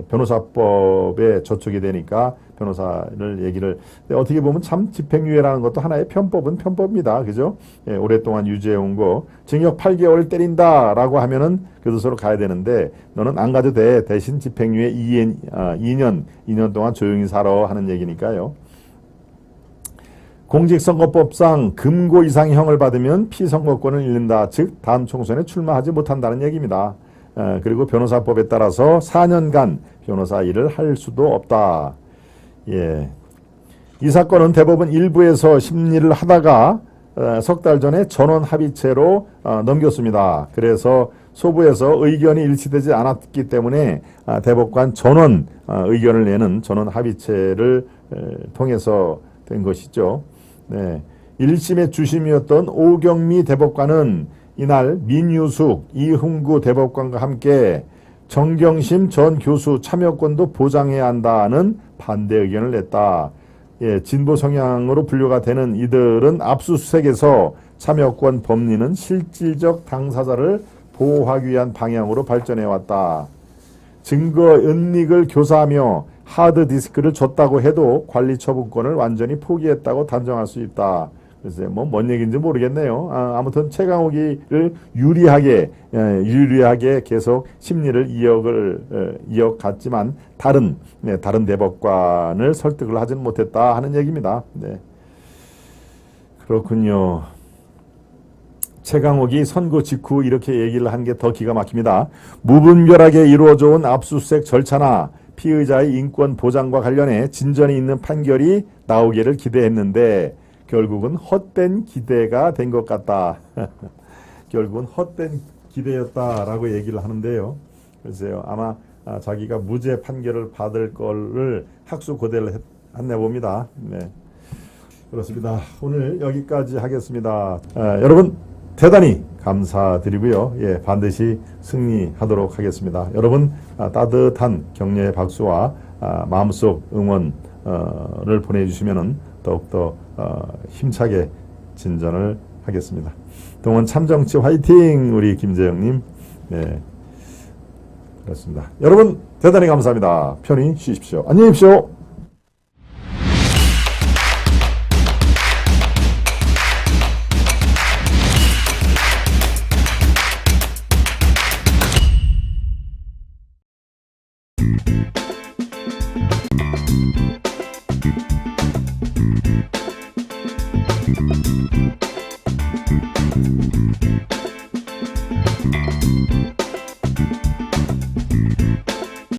변호사법에 저촉이 되니까 변호사를 얘기를 어떻게 보면 참 집행유예라는 것도 하나의 편법은 편법입니다. 그죠? 예, 오랫동안 유지해온 거 징역 8개월 때린다라고 하면은 교도소로 가야 되는데 너는 안 가도 돼. 대신 집행유예 2년 동안 조용히 살아 하는 얘기니까요. 공직선거법상 금고 이상 형을 받으면 피선거권을 잃는다. 즉 다음 총선에 출마하지 못한다는 얘기입니다. 그리고 변호사법에 따라서 4년간 변호사 일을 할 수도 없다. 예. 이 사건은 대법원 일부에서 심리를 하다가 석 달 전에 전원 합의체로 넘겼습니다. 그래서 소부에서 의견이 일치되지 않았기 때문에 대법관 전원 의견을 내는 전원 합의체를 통해서 된 것이죠. 네. 1심의 주심이었던 오경미 대법관은 이날 민유숙, 이흥구 대법관과 함께 정경심 전 교수 참여권도 보장해야 한다는 반대 의견을 냈다. 예, 진보 성향으로 분류가 되는 이들은 압수수색에서 참여권 법리는 실질적 당사자를 보호하기 위한 방향으로 발전해왔다. 증거 은닉을 교사하며 하드디스크를 줬다고 해도 관리처분권을 완전히 포기했다고 단정할 수 있다. 글쎄 뭔 얘기인지 모르겠네요. 아무튼 최강욱이를 유리하게 계속 심리를 이어갔지만 다른 대법관을 설득을 하지는 못했다 하는 얘기입니다. 네. 그렇군요. 최강욱이 선고 직후 이렇게 얘기를 한 게 더 기가 막힙니다. 무분별하게 이루어져 온 압수수색 절차나 피의자의 인권 보장과 관련해 진전이 있는 판결이 나오기를 기대했는데 결국은 헛된 기대가 된 것 같다. 결국은 헛된 기대였다라고 얘기를 하는데요. 글쎄요. 아마 자기가 무죄 판결을 받을 거를 학수고대를 했나 봅니다. 네. 그렇습니다. 오늘 여기까지 하겠습니다. 여러분 대단히 감사드리고요. 예, 반드시 승리하도록 하겠습니다. 여러분 따뜻한 격려의 박수와 마음속 응원을 보내주시면 더욱더 힘차게 진전을 하겠습니다. 동원 참정치 화이팅! 우리 김재영님. 네, 그렇습니다. 여러분 대단히 감사합니다. 편히 쉬십시오. 안녕히 계십시오.